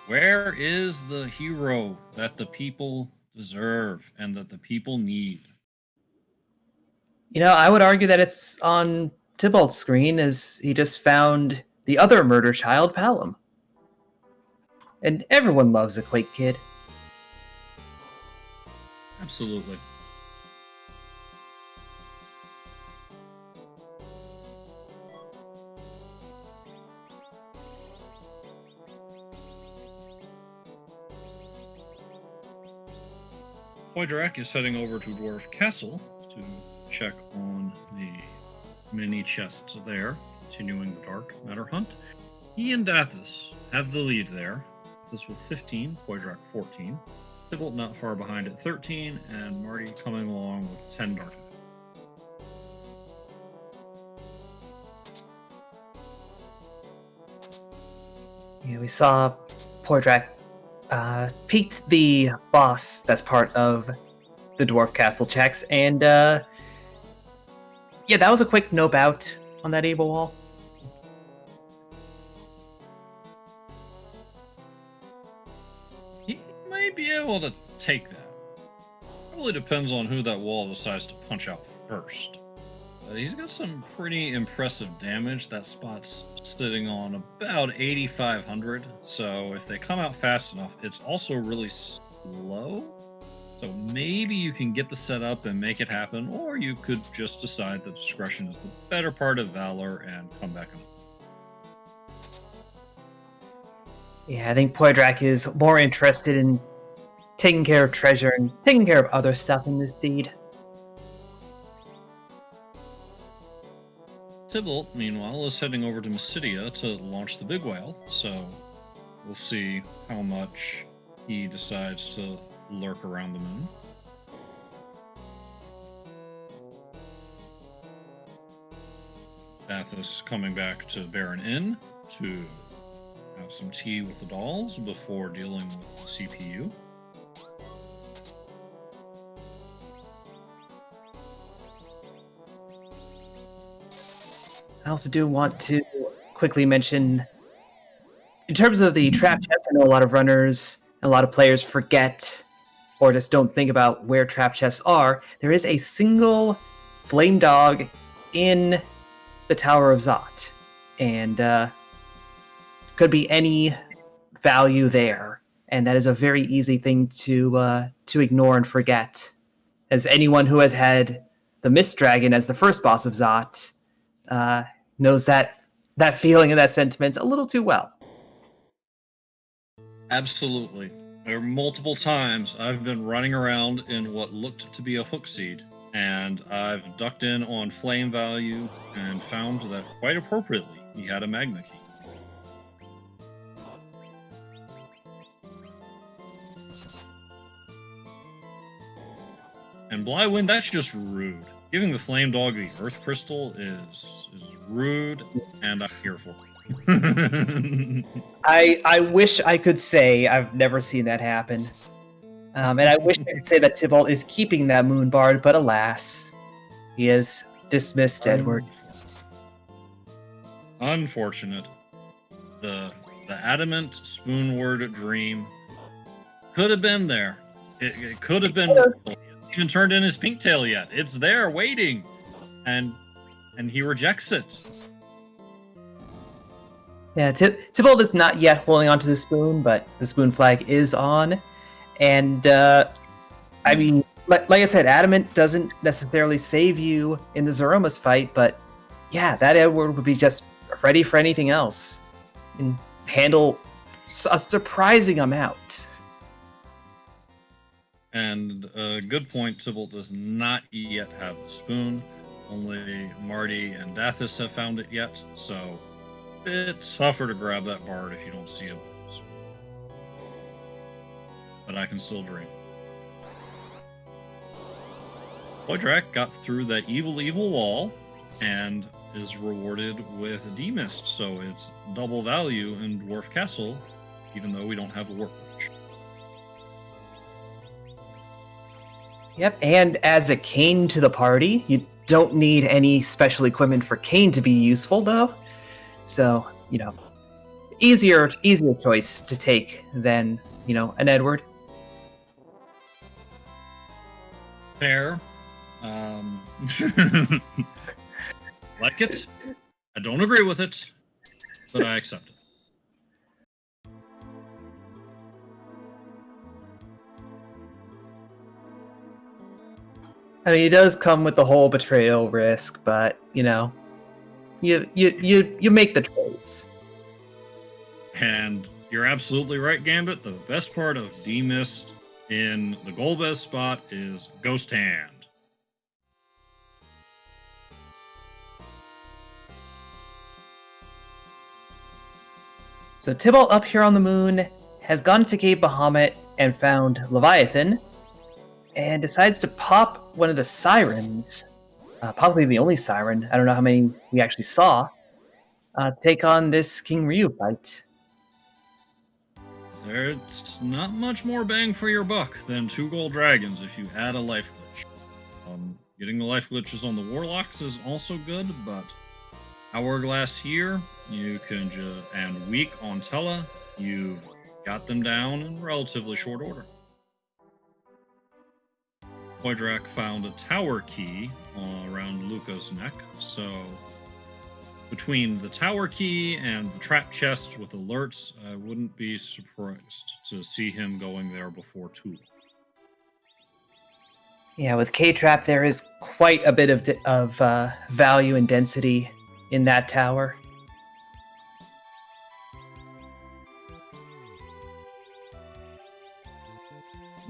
Where is the hero that the people deserve and that the people need? You know, I would argue that it's on Tybalt's screen as he just found the other murder child, Palom. And everyone loves a Quake Kid. Absolutely. Poidrac is heading over to Dwarf Castle to check on the mini chests there, continuing the Dark Matter hunt. He and Dathus have the lead there. This with 15, Poidrac 14. Tybalt not far behind at 13, and Marty coming along with 10 Dark. Yeah, we saw Poidrac peeked the boss that's part of the Dwarf Castle checks, and yeah, that was a quick no bout on that Able wall. He may be able to take that. Probably depends on who that wall decides to punch out first. He's got some pretty impressive damage. That spot's sitting on about 8,500. So if they come out fast enough, it's also really slow. So maybe you can get the setup and make it happen, or you could just decide that discretion is the better part of valor and come back on. Yeah, I think Poidrac is more interested in taking care of treasure and taking care of other stuff in this seed. Tybalt, meanwhile, is heading over to Mysidia to launch the Big Whale, so we'll see how much he decides to lurk around the moon. Dathus coming back to Baron Inn to have some tea with the dolls before dealing with the CPU. I also do want to quickly mention, in terms of the trap chest, I know a lot of runners and a lot of players forget or just don't think about where trap chests are, there is a single flame dog in the Tower of Zot. And could be any value there. And that is a very easy thing to ignore and forget. As anyone who has had the Mist Dragon as the first boss of Zot knows that feeling and that sentiment a little too well. Absolutely. There are multiple times I've been running around in what looked to be a hook seed, and I've ducked in on flame value and found that quite appropriately he had a magma key. And Blywind, that's just rude. Giving the flame dog the earth crystal is rude, and I'm here for it. I wish I could say I've never seen that happen. And I wish I could say that Tybalt is keeping that moon bard, but alas, he has dismissed Edward. Unfortunate. The adamant spoonword dream could have been there. It could have been. He even turned in his pink tail yet. It's there, waiting, and he rejects it. Yeah, Tybalt is not yet holding onto the spoon, but the spoon flag is on. And, I mean, like I said, Adamant doesn't necessarily save you in the Zeromus fight, but yeah, that Edward would be just ready for anything else. And handle a surprising amount. And a good point, Tybalt does not yet have the spoon. Only Marty and Dathus have found it yet, so it's tougher to grab that bard if you don't see a spoon. But I can still dream. Poidrac got through that evil wall and is rewarded with Demist, so it's double value in Dwarf Castle, even though we don't have a Warp Witch. Yep, and adds a cane to the party. You don't need any special equipment for cane to be useful, though. So, easier choice to take than, an Edward. Fair. Like it. I don't agree with it, but I accept it. I mean, it does come with the whole betrayal risk, but you make the trades. And you're absolutely right, Gambit. The best part of Demist in the Golbez spot is Ghost Hand. So Tybalt up here on the moon has gone to Cape Bahamut and found Leviathan, and decides to pop one of the sirens, possibly the only siren, I don't know how many we actually saw, to take on this King Ryu fight. There's not much more bang for your buck than 2 gold dragons if you add a life glitch. Getting the life glitches on the warlocks is also good, but Hourglass here, you can and Weak on Tella, you've got them down in relatively short order. Poidrac found a tower key around Luca's neck, so between the tower key and the trap chest with alerts, I wouldn't be surprised to see him going there before too long. Yeah, with K-Trap, there is quite a bit of value and density in that tower.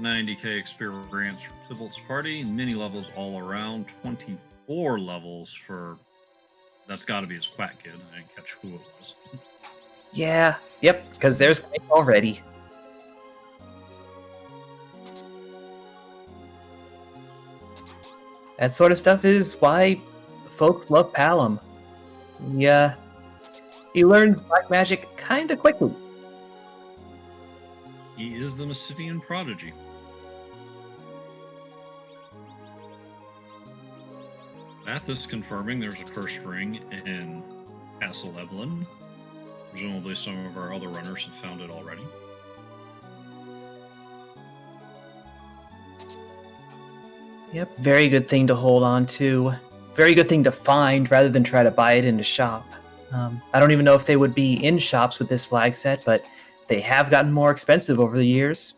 $90,000 experience from Tybalt's party, mini levels all around, 24 levels for... That's got to be his Quack Kid. I didn't catch who it was. Yeah, yep, because there's Quake already. That sort of stuff is why folks love Palom. He learns black magic kind of quickly. He is the Massidian prodigy. Dathus confirming there's a cursed ring in Castle Evelyn. Presumably some of our other runners have found it already. Yep, very good thing to hold on to. Very good thing to find rather than try to buy it in a shop. I don't even know if they would be in shops with this flag set, but they have gotten more expensive over the years.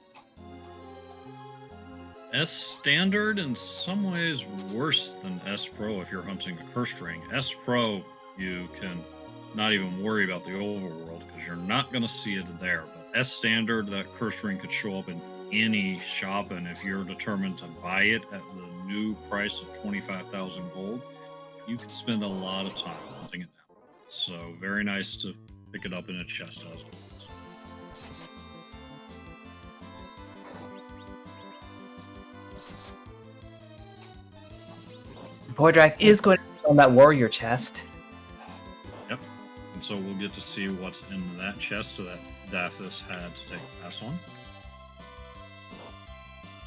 S standard in some ways worse than S Pro if you're hunting a curse ring. S Pro, you can not even worry about the overworld because you're not going to see it there. But S standard, that curse ring could show up in any shop, and if you're determined to buy it at the new price of 25,000 gold, you could spend a lot of time hunting it down. So very nice to pick it up in a chest as always. Poidrac is going to be on that warrior chest. Yep. And so we'll get to see what's in that chest that Dathus had to take a pass on.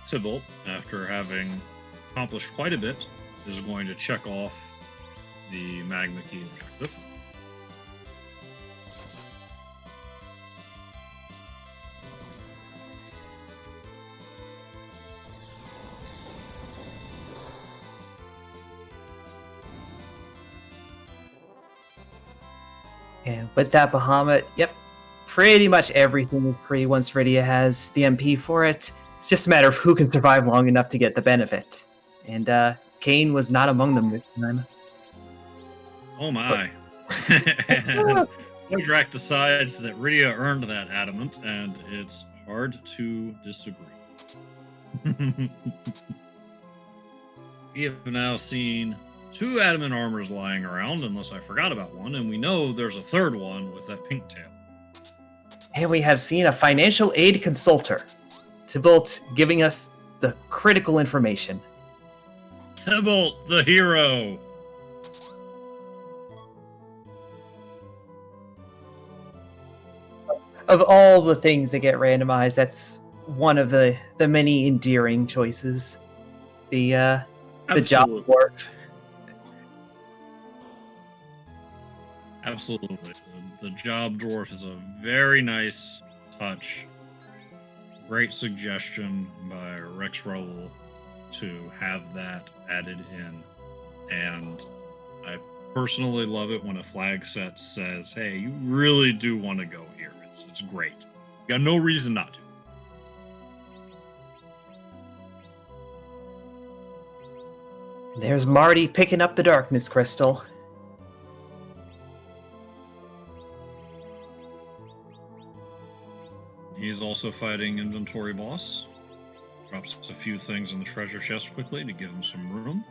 Tybalt, after having accomplished quite a bit, is going to check off the Magma Key objective. And with that Bahamut, yep, pretty much everything is free once Rydia has the MP for it. It's just a matter of who can survive long enough to get the benefit. And Kane was not among them this time. Oh my. And Poidrac decides that Rydia earned that adamant, and it's hard to disagree. We have now seen 2 adamant armors lying around, unless I forgot about one, and we know there's a third one with that pink tail. And we have seen a financial aid consultor, Tybalt, giving us the critical information. Tybalt, the hero! Of all the things that get randomized, that's one of the many endearing choices. The job dwarf. Absolutely. The job dwarf is a very nice touch. Great suggestion by Rex Raoul to have that added in. And I personally love it when a flag set says, hey, you really do want to go here. It's great. You got no reason not to. There's Marty picking up the darkness crystal. He's also fighting inventory boss. Drops a few things in the treasure chest quickly to give him some room.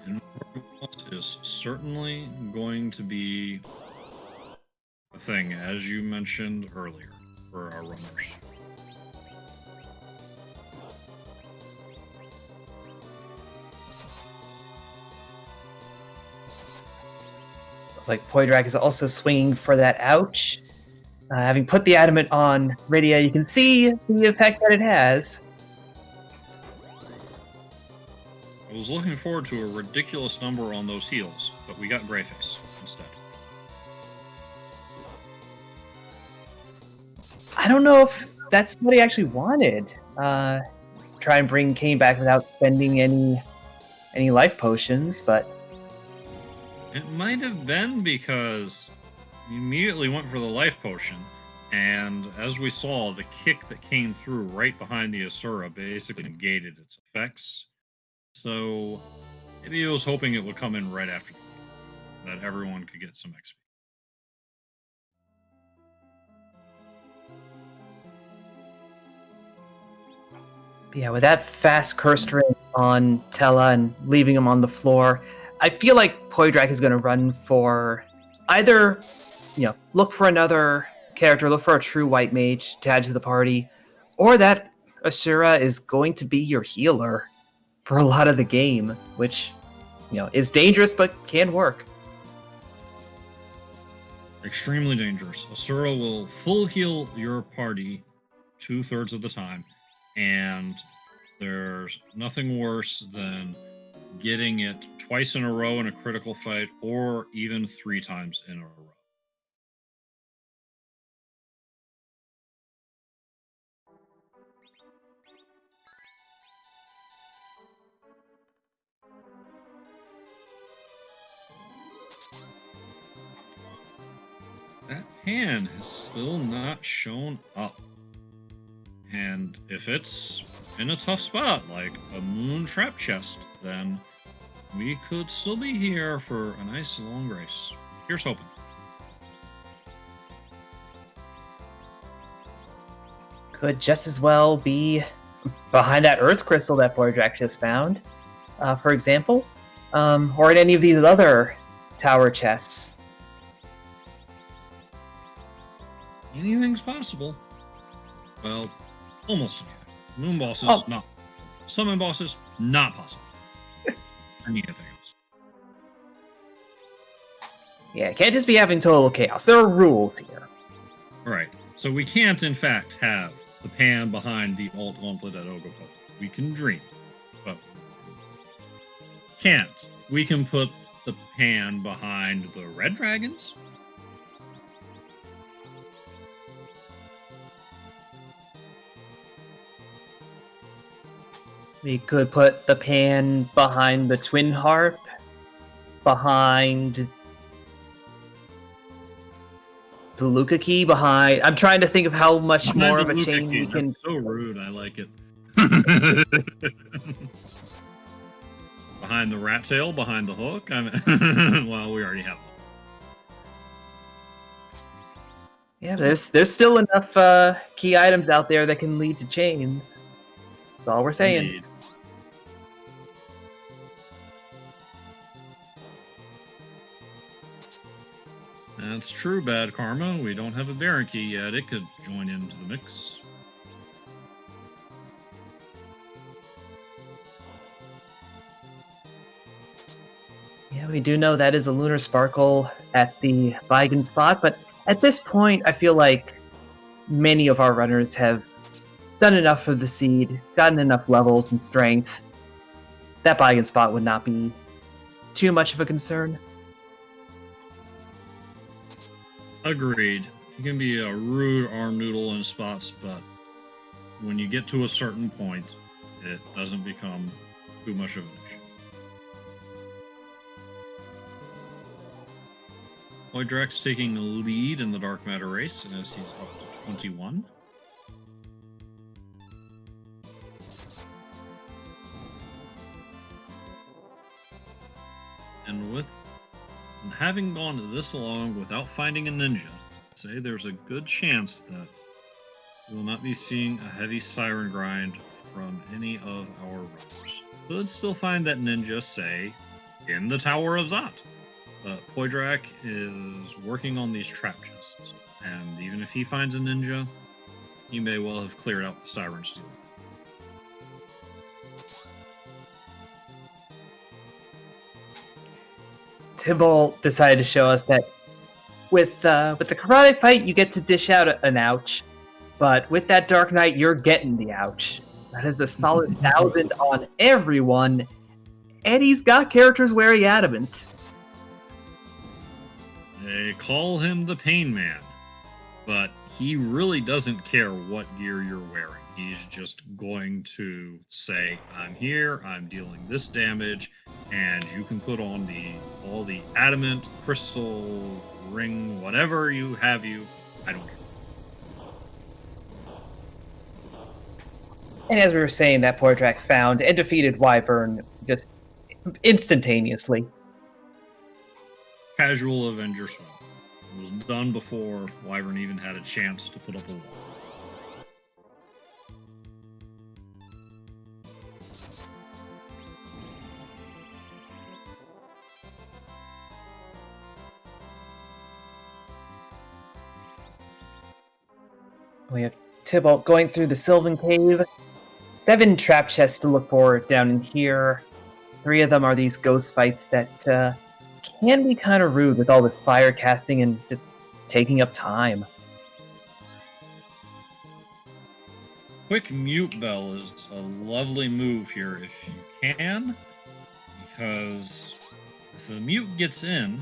Inventory boss is certainly going to be a thing, as you mentioned earlier, for our runners. Looks like Poidrac is also swinging for that ouch. Having put the adamant on Rydia, you can see the effect that it has. I was looking forward to a ridiculous number on those heals, but we got Greyface instead. I don't know if that's what he actually wanted. Try and bring Kane back without spending any life potions, but It might have been because he immediately went for the life potion, and as we saw, the kick that came through right behind the Asura basically negated its effects. So maybe he was hoping it would come in right after the kick, that everyone could get some XP. yeah, with that fast cursed ring on Tella and leaving him on the floor, I feel like Poidrac is going to run for either, look for another character, look for a true white mage to add to the party, or that Asura is going to be your healer for a lot of the game, which, is dangerous but can work. Extremely dangerous. Asura will full heal your party 2/3 of the time, and there's nothing worse than getting it twice in a row in a critical fight, or even 3 times in a row. pan has still not shown up. And if it's in a tough spot, like a moon trap chest, then we could still be here for a nice long race. Here's hoping. Could just as well be behind that earth crystal that Poidrac just found, for example, or in any of these other tower chests. Anything's possible. Well, almost anything. Moon bosses, not. Summon bosses, not possible. Anything else. Yeah, it can't just be having total chaos. There are rules here. Right. So we can't, in fact, have the pan behind the alt gauntlet at Ogopo. We can dream, but can't. We can put the pan behind the red dragons. We could put the pan behind the twin harp, behind the Luca key, behind... I'm trying to think of how much more of a chain we can... That's so rude, I like it. Behind the rat tail, behind the hook. Well, we already have them. Yeah, there's still enough key items out there that can lead to chains. That's all we're saying. Indeed. That's true, Bad Karma. We don't have a Baron key yet. It could join into the mix. Yeah, we do know that is a Lunar Sparkle at the Vigan spot, but at this point, I feel like many of our runners have done enough for the seed, gotten enough levels and strength. That Vigan spot would not be too much of a concern. Agreed. You can be a rude arm noodle in spots, but when you get to a certain point, it doesn't become too much of an issue. Poidrac's taking the lead in the Dark Matter race as he's up to 21. And with having gone this long without finding a ninja, say there's a good chance that we will not be seeing a heavy siren grind from any of our runners. Could still find that ninja, say, in the Tower of Zot. But Poidrac is working on these trap chests, and even if he finds a ninja, he may well have cleared out the siren steel. Tybalt decided to show us that with the karate fight, you get to dish out an ouch, but with that Dark Knight, you're getting the ouch. That is a solid 1,000 on everyone, and he's got characters wearing adamant. They call him the Pain Man, but he really doesn't care what gear you're wearing. He's just going to say, I'm here, I'm dealing this damage, and you can put on all the adamant, crystal, ring, whatever you have I don't care. And as we were saying, that Poidrac found and defeated Wyvern just instantaneously. Casual Avenger swing. It was done before Wyvern even had a chance to put up a wall. We have Tybalt going through the Sylvan Cave. 7 trap chests to look for down in here. 3 of them are these ghost fights that can be kind of rude with all this fire casting and just taking up time. Quick mute bell is a lovely move here if you can, because if the mute gets in,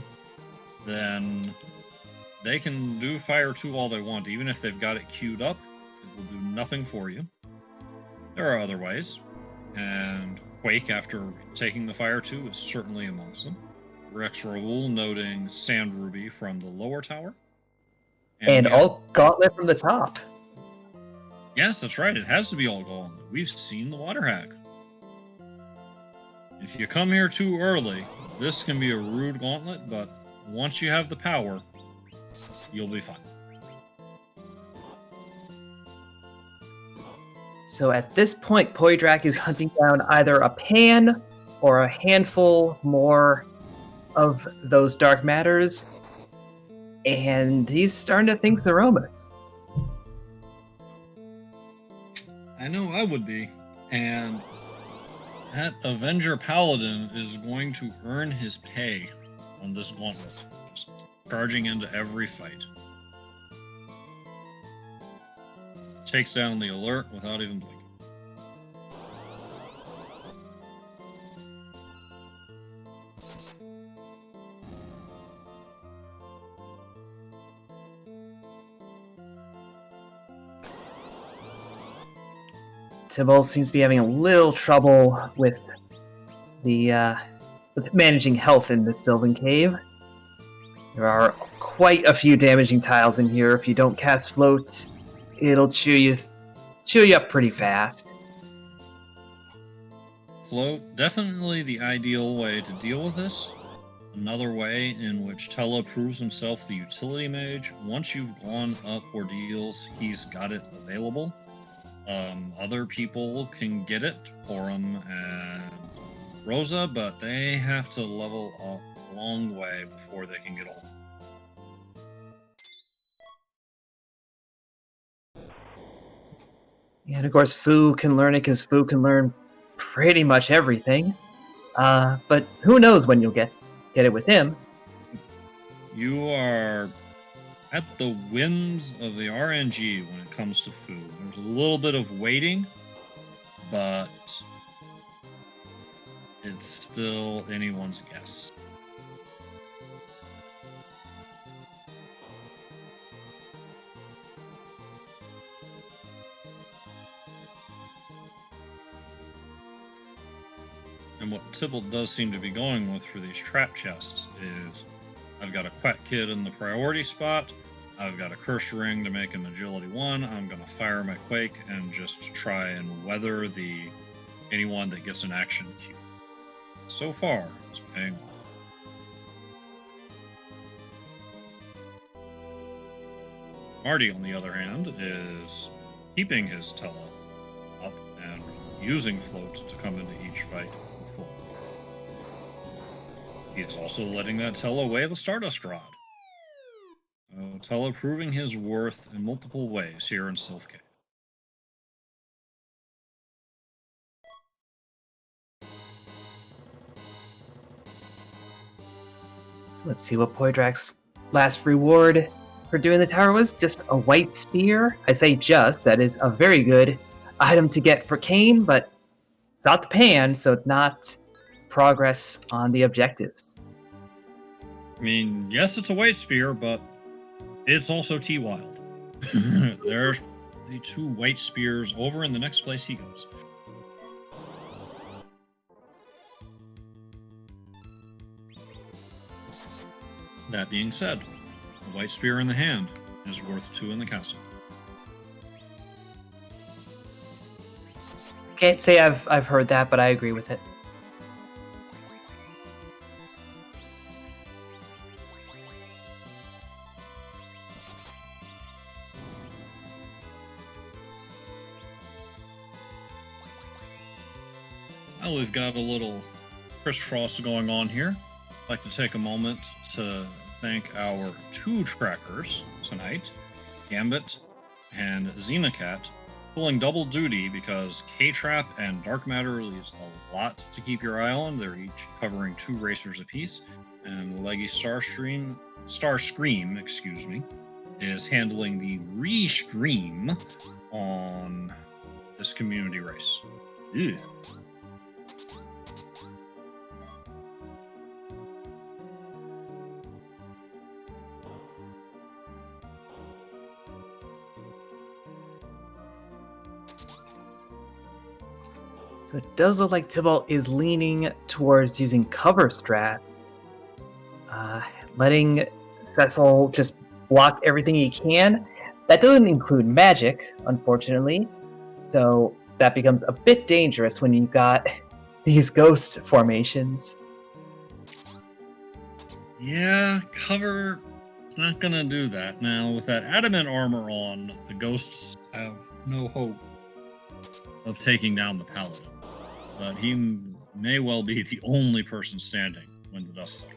then they can do fire 2 all they want. Even if they've got it queued up, it will do nothing for you. There are other ways, and Quake after taking the fire 2 is certainly amongst them. Rex Raoul noting Sand Ruby from the lower tower. And yeah, all gauntlet from the top. yes, that's right. It has to be all gauntlet. We've seen the water hack. If you come here too early, this can be a rude gauntlet, but once you have the power, you'll be fine. So at this point, Poidrac is hunting down either a pan or a handful more of those dark matters, and he's starting to think Zeromus. I know I would be, and that Avenger Paladin is going to earn his pay on this gauntlet, just charging into every fight. Takes down the alert without even blinking. Tybalt seems to be having a little trouble with with managing health in the Sylvan Cave. There are quite a few damaging tiles in here. If you don't cast Float, it'll chew you up pretty fast. Float, definitely the ideal way to deal with this. Another way in which Tella proves himself the utility mage. Once you've gone up ordeals, he's got it available. Other people can get it, Porum and Rosa, but they have to level up a long way before they can get all. And of course, Fu can learn it because Fu can learn pretty much everything. But who knows when you'll get it with him. You are at the whims of the RNG when it comes to Fu. There's a little bit of waiting, but it's still anyone's guess. And what Tybalt does seem to be going with for these trap chests is, I've got a Quack Kid in the priority spot, I've got a Curse Ring to make him Agility 1, I'm going to fire my Quake and just try and weather anyone that gets an action queue. So far, it's paying off. Marty, on the other hand, is keeping his Tella up and using Float to come into each fight with Float. He's also letting that Tella wave a Stardust Rod. Tella proving his worth in multiple ways here in Sylph Cave. So let's see what Poidrac's last reward for doing the tower was. Just a white spear. I say just, that is a very good item to get for Kane, but it's not the pan, so it's not progress on the objectives. I mean, yes, it's a white spear, but it's also T-Wild. There's the 2 white spears over in the next place he goes. That being said, a white spear in the hand is worth 2 in the castle. Can't say I've heard that, but I agree with it. Well, we've got a little crisscross going on here. I'd like to take a moment to thank our 2 trackers tonight, Gambit and Xenocat, pulling double duty because K-Trap and Dark Matter leaves a lot to keep your eye on. They're each covering 2 racers apiece, and Leggy Starscream, is handling the restream on this community race. Ew. So it does look like Tybalt is leaning towards using cover strats, letting Cecil just block everything he can. That doesn't include magic, unfortunately. So that becomes a bit dangerous when you've got these ghost formations. Yeah, cover. It's not gonna do that. Now, with that adamant armor on, the ghosts have no hope of taking down the paladin. But he may well be the only person standing when the dust settles.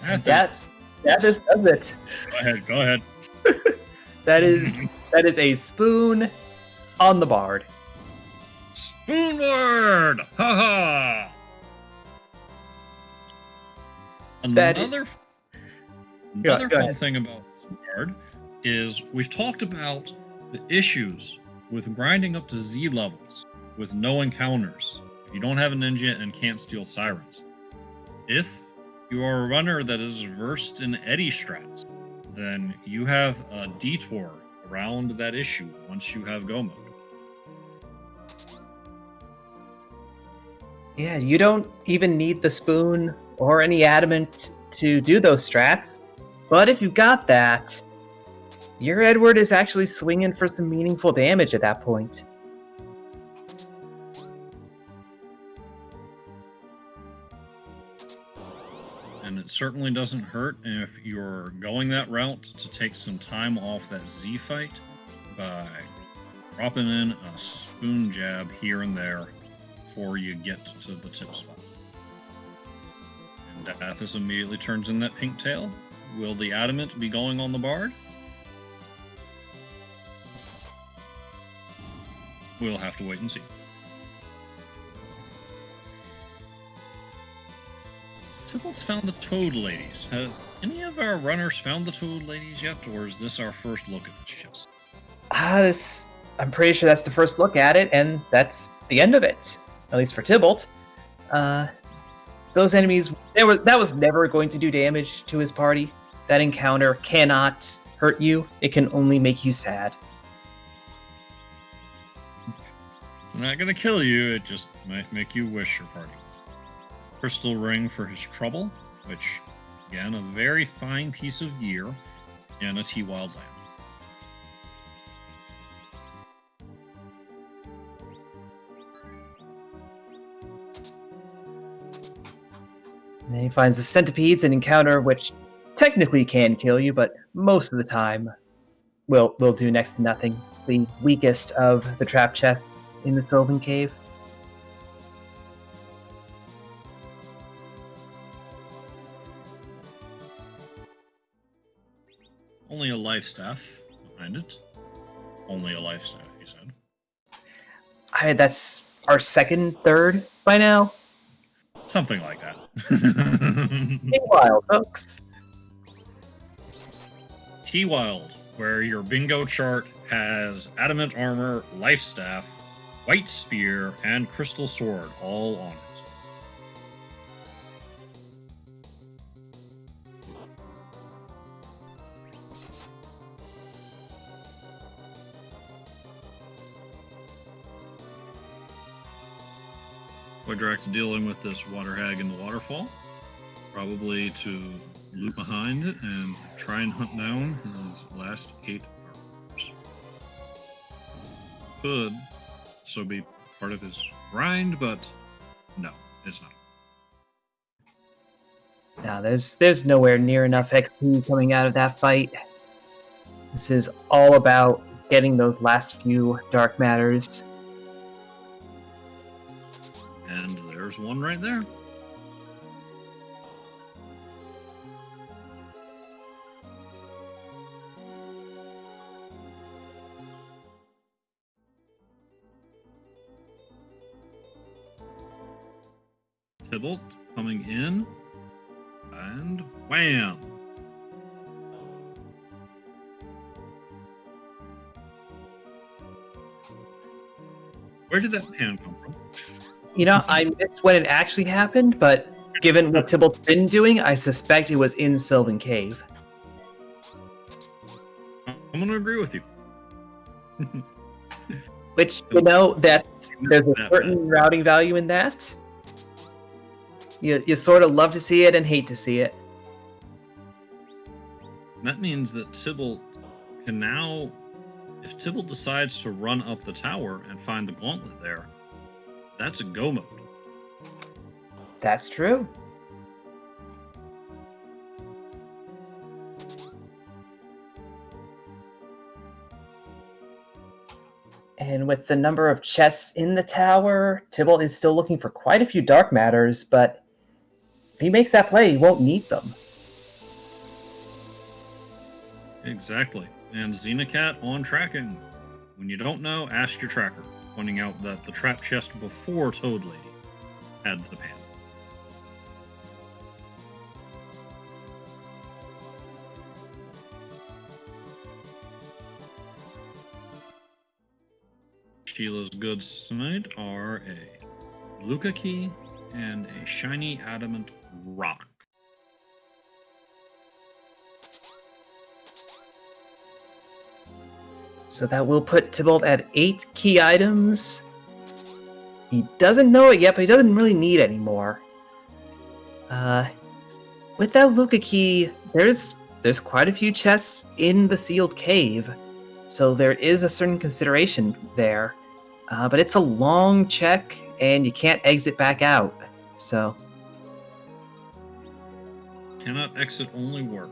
That is it. Go ahead. That is a spoon on the bard. Spoonward! Ha ha! Another fun thing about Bard is we've talked about the issues with grinding up to Z levels with no encounters. If you don't have a ninja and can't steal sirens. If you are a runner that is versed in eddy strats, then you have a detour around that issue once you have go mode. Yeah, you don't even need the spoon or any adamant to do those strats. But if you got that, your Edward is actually swinging for some meaningful damage at that point. And it certainly doesn't hurt if you're going that route to take some time off that Z fight by dropping in a spoon jab here and there before you get to the tip spot. And Dathus immediately turns in that pink tail. Will the adamant be going on the bard? We'll have to wait and see. Tybalt's found the Toad Ladies. Have any of our runners found the Toad Ladies yet, or is this our first look at this chest? I'm pretty sure that's the first look at it, and that's the end of it. At least for Tybalt. Those enemies, that was never going to do damage to his party. That encounter cannot hurt you. It can only make you sad. It's not going to kill you, it just might make you wish your party. Crystal ring for his trouble, which, again, a very fine piece of gear, and a T-Wild lamp. And then he finds the centipedes, an encounter which technically can kill you, but most of the time will do next to nothing. It's the weakest of the trap chests in the Sylvan Cave. Only a life staff behind it. Only a life staff, he said. That's our third by now. Something like that. Wild folks. T-Wild, where your bingo chart has adamant armor, life staff, white spear, and crystal sword all on it. Poidrac's dealing with this water hag in the waterfall, probably to loop behind it and try and hunt down his last 8 archers. Could so be part of his grind, but no, it's not. No, there's nowhere near enough XP coming out of that fight. This is all about getting those last few dark matters. And there's one right there. Tybalt coming in, and wham! Where did that pan come from? You know, I missed when it actually happened, but given what Tybalt's been doing, I suspect it was in Sylvan Cave. I'm going to agree with you. Which, you know, there's a That certain routing value in that. You sort of love to see it and hate to see it. That means that Tybalt can now, if Tybalt decides to run up the tower and find the gauntlet there, that's a go mode. That's true. And with the number of chests in the tower, Tybalt is still looking for quite a few dark matters, but if he makes that play, he won't need them. Exactly. And Xenocat on tracking. When you don't know, ask your tracker, pointing out that the trap chest before Toad Lady had the pan. Sheila's goods tonight are a Luca key and a shiny adamant rock. So that will put Tybalt at 8 key items. He doesn't know it yet, but he doesn't really need any more. With that Luca key, there's quite a few chests in the sealed cave, so there is a certain consideration there. But it's a long check, and you can't exit back out. So Cannot exit only work.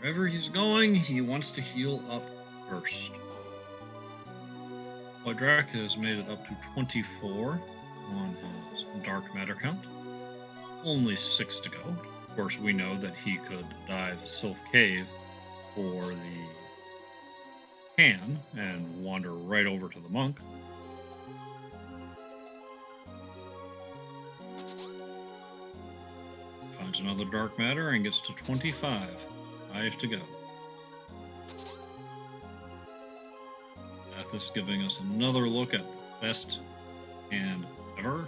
Wherever he's going, he wants to heal up first. Poidrac has made it up to 24 on his dark matter count. Only 6 to go. Of course, we know that he could dive Sylph Cave for the can and wander right over to the monk. Finds another dark matter and gets to 25. 5 to go. Dathus giving us another look at best hand ever.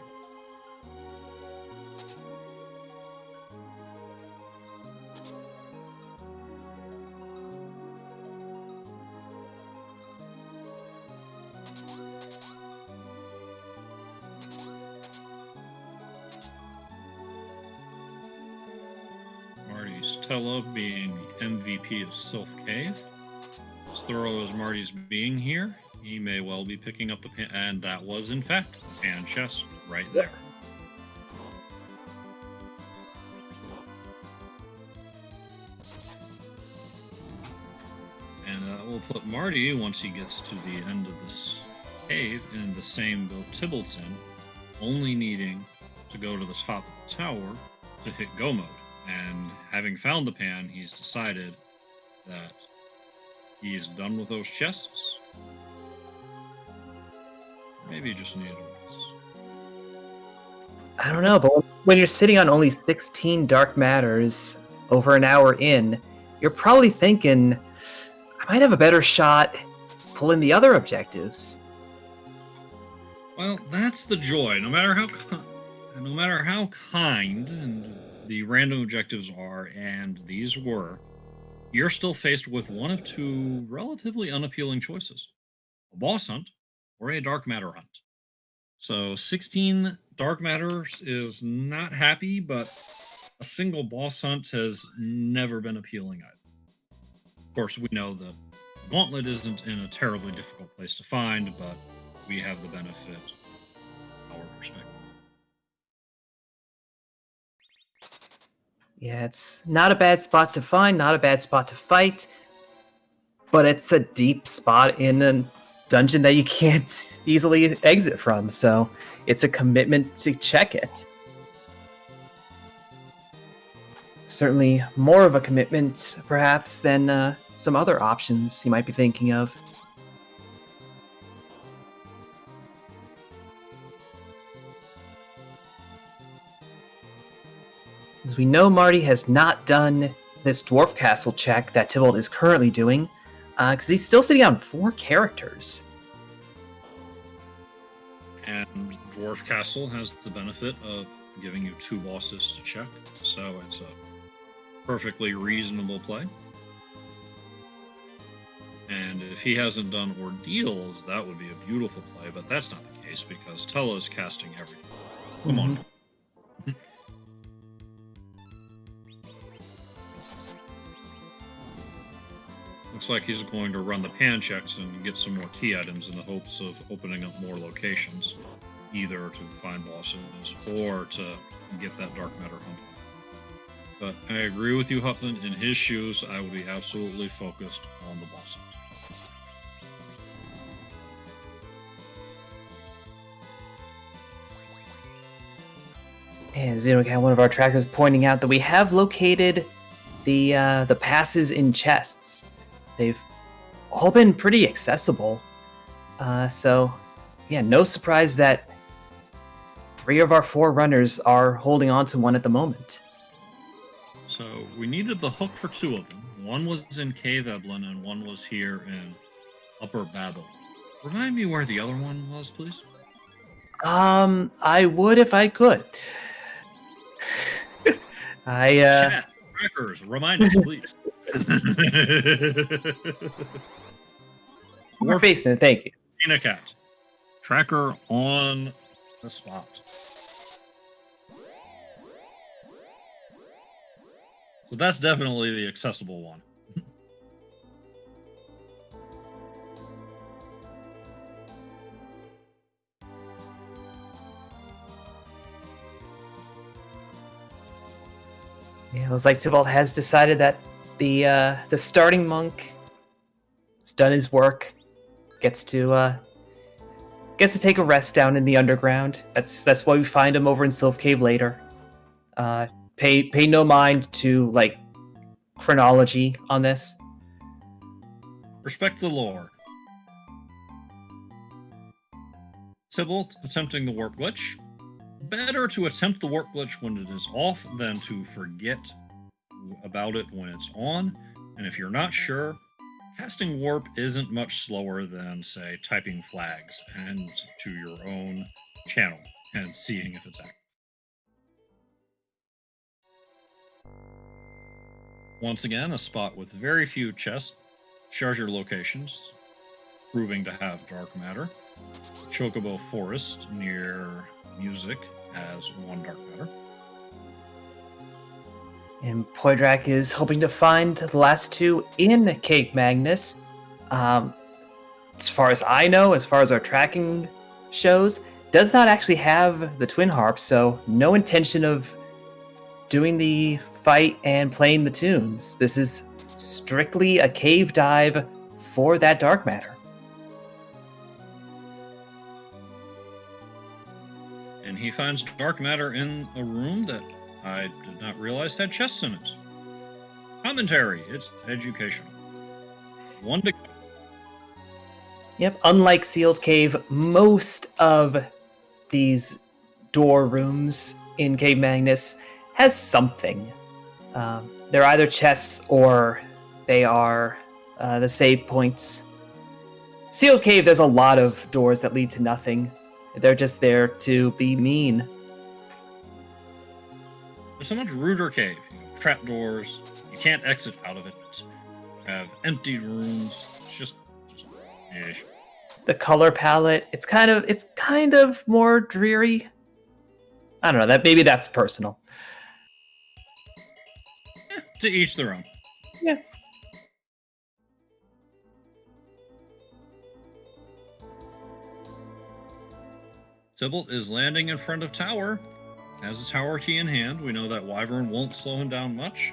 Marty's Tella being the MVP of Sylph Cave. As thorough as Marty's being here, he may well be picking up the pan, and that was in fact the pan chest right there. And that will put Marty, once he gets to the end of this cave, in the same boat Tybalt's in, only needing to go to the top of the tower to hit go mode. And having found the pan, he's decided that he's done with those chests. Maybe he just needed a rest. I don't know, but when you're sitting on only 16 dark matters over an hour in, you're probably thinking, I might have a better shot pulling the other objectives. Well, that's the joy. No matter how kind and the random objectives are, and these were, you're still faced with one of two relatively unappealing choices: a boss hunt or a dark matter hunt. So 16 dark matters is not happy, but a single boss hunt has never been appealing either. Of course, we know that Gauntlet isn't in a terribly difficult place to find, but we have the benefit of our perspective. Yeah, it's not a bad spot to find, not a bad spot to fight, but it's a deep spot in a dungeon that you can't easily exit from, so it's a commitment to check it. Certainly more of a commitment, perhaps, than some other options you might be thinking of. As we know, Marty has not done this Dwarf Castle check that Tybalt is currently doing, because he's still sitting on 4 characters. And Dwarf Castle has the benefit of giving you 2 bosses to check, so it's a perfectly reasonable play. And if he hasn't done ordeals, that would be a beautiful play, but that's not the case because Tella is casting everything. Come on. Looks like he's going to run the pan checks and get some more key items in the hopes of opening up more locations, either to find bosses or to get that dark matter hunting. But I agree with you, Hupfen. In his shoes, I would be absolutely focused on the boss hunt. And Xenocat, one of our trackers, pointing out that we have located the passes in chests. They've all been pretty accessible. So, yeah, no surprise that 3 of our 4 runners are holding on to one at the moment. So we needed the hook for 2 of them. One was in Cave Eblin and one was here in Upper Babel. Remind me where the other one was, please? I would if I could. Chat, trackers, remind us, please. War basement, thank you. Cat. Tracker on the spot. So that's definitely the accessible one. Yeah, it looks like Tybalt has decided that the starting monk has done his work, gets to take a rest down in the underground. That's why we find him over in Sylph Cave later. Pay no mind to like chronology on this. Respect the lore. Tybalt attempting the warp glitch. Better to attempt the warp glitch when it is off than to forget about it when it's on. And if you're not sure, casting warp isn't much slower than, say, typing flags and to your own channel and seeing if it's active. Once again, a spot with very few chests, charger locations, proving to have dark matter. Chocobo Forest near Music has 1 dark matter. And Poidrac is hoping to find the last 2 in Cave Magnus. As far as I know, as far as our tracking shows, does not actually have the twin harp, so no intention of doing the fight and playing the tunes. This is strictly a cave dive for that dark matter. And he finds dark matter in a room that I did not realize had chests in it. Commentary, it's educational. 1 to go. Yep, unlike Sealed Cave, most of these door rooms in Cave Magnus has something. They're either chests or they are the save points. Sealed Cave, there's a lot of doors that lead to nothing. They're just there to be mean. There's a much ruder cave. You know, trapdoors. You can't exit out of it. You have empty rooms. It's just ish. The color palette, it's kind of more dreary. I don't know. Maybe that's personal. To each their own. Yeah. Tybalt is landing in front of tower. Has a tower key in hand. We know that Wyvern won't slow him down much.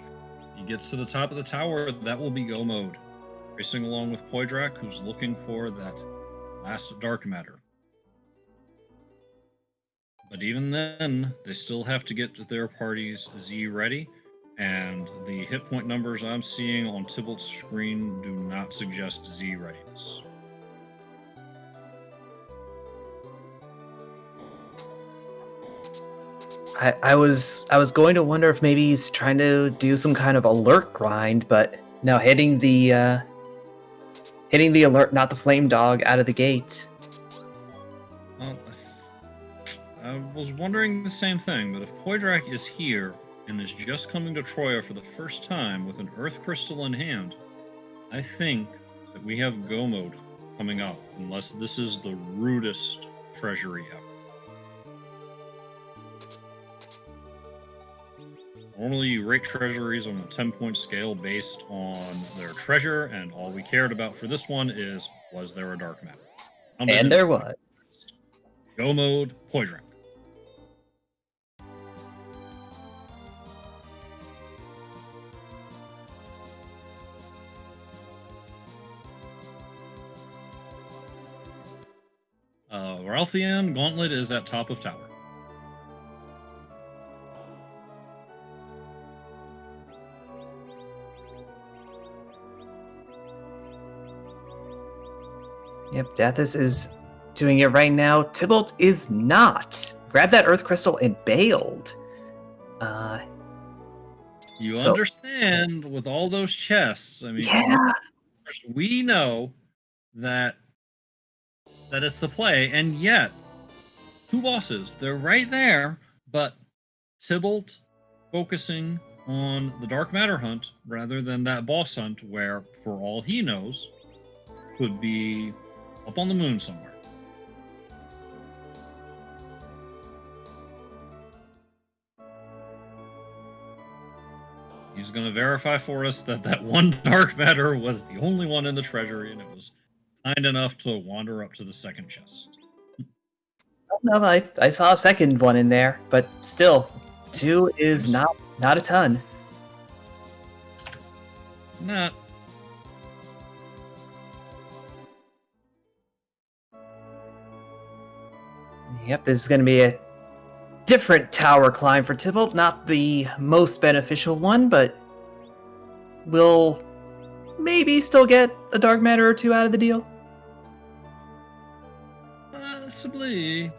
He gets to the top of the tower. That will be go mode. Racing along with Poidrac, who's looking for that last dark matter. But even then, they still have to get their parties Z ready. And the hit point numbers I'm seeing on Tybalt's screen do not suggest Z readiness. I was going to wonder if maybe he's trying to do some kind of alert grind, but no, hitting the alert, not the flame dog, out of the gate. Well, I was wondering the same thing, but if Poidrac is here and is just coming to Troya for the first time with an Earth Crystal in hand, I think that we have go mode coming up, unless this is the rudest treasury ever. Normally, you rate treasuries on a 10-point scale based on their treasure, and all we cared about for this one is, was there a dark matter? And there was. Go mode, Poidrac. Ralthian Gauntlet is at top of tower. Yep, Dathus is doing it right now. Tybalt is not. Grabbed that Earth Crystal and bailed. You understand with all those chests. I mean, yeah. We know that it's the play, and yet 2 bosses, they're right there, but Tybalt focusing on the dark matter hunt rather than that boss hunt where, for all he knows, could be up on the moon somewhere. He's going to verify for us that that one dark matter was the only one in the treasury, and it was kind enough to wander up to the second chest. No, I saw a second one in there, but still, 2 is not a ton. Not. Yep, this is going to be a different tower climb for Tybalt. Not the most beneficial one, but we'll maybe still get a dark matter or 2 out of the deal. Possibly.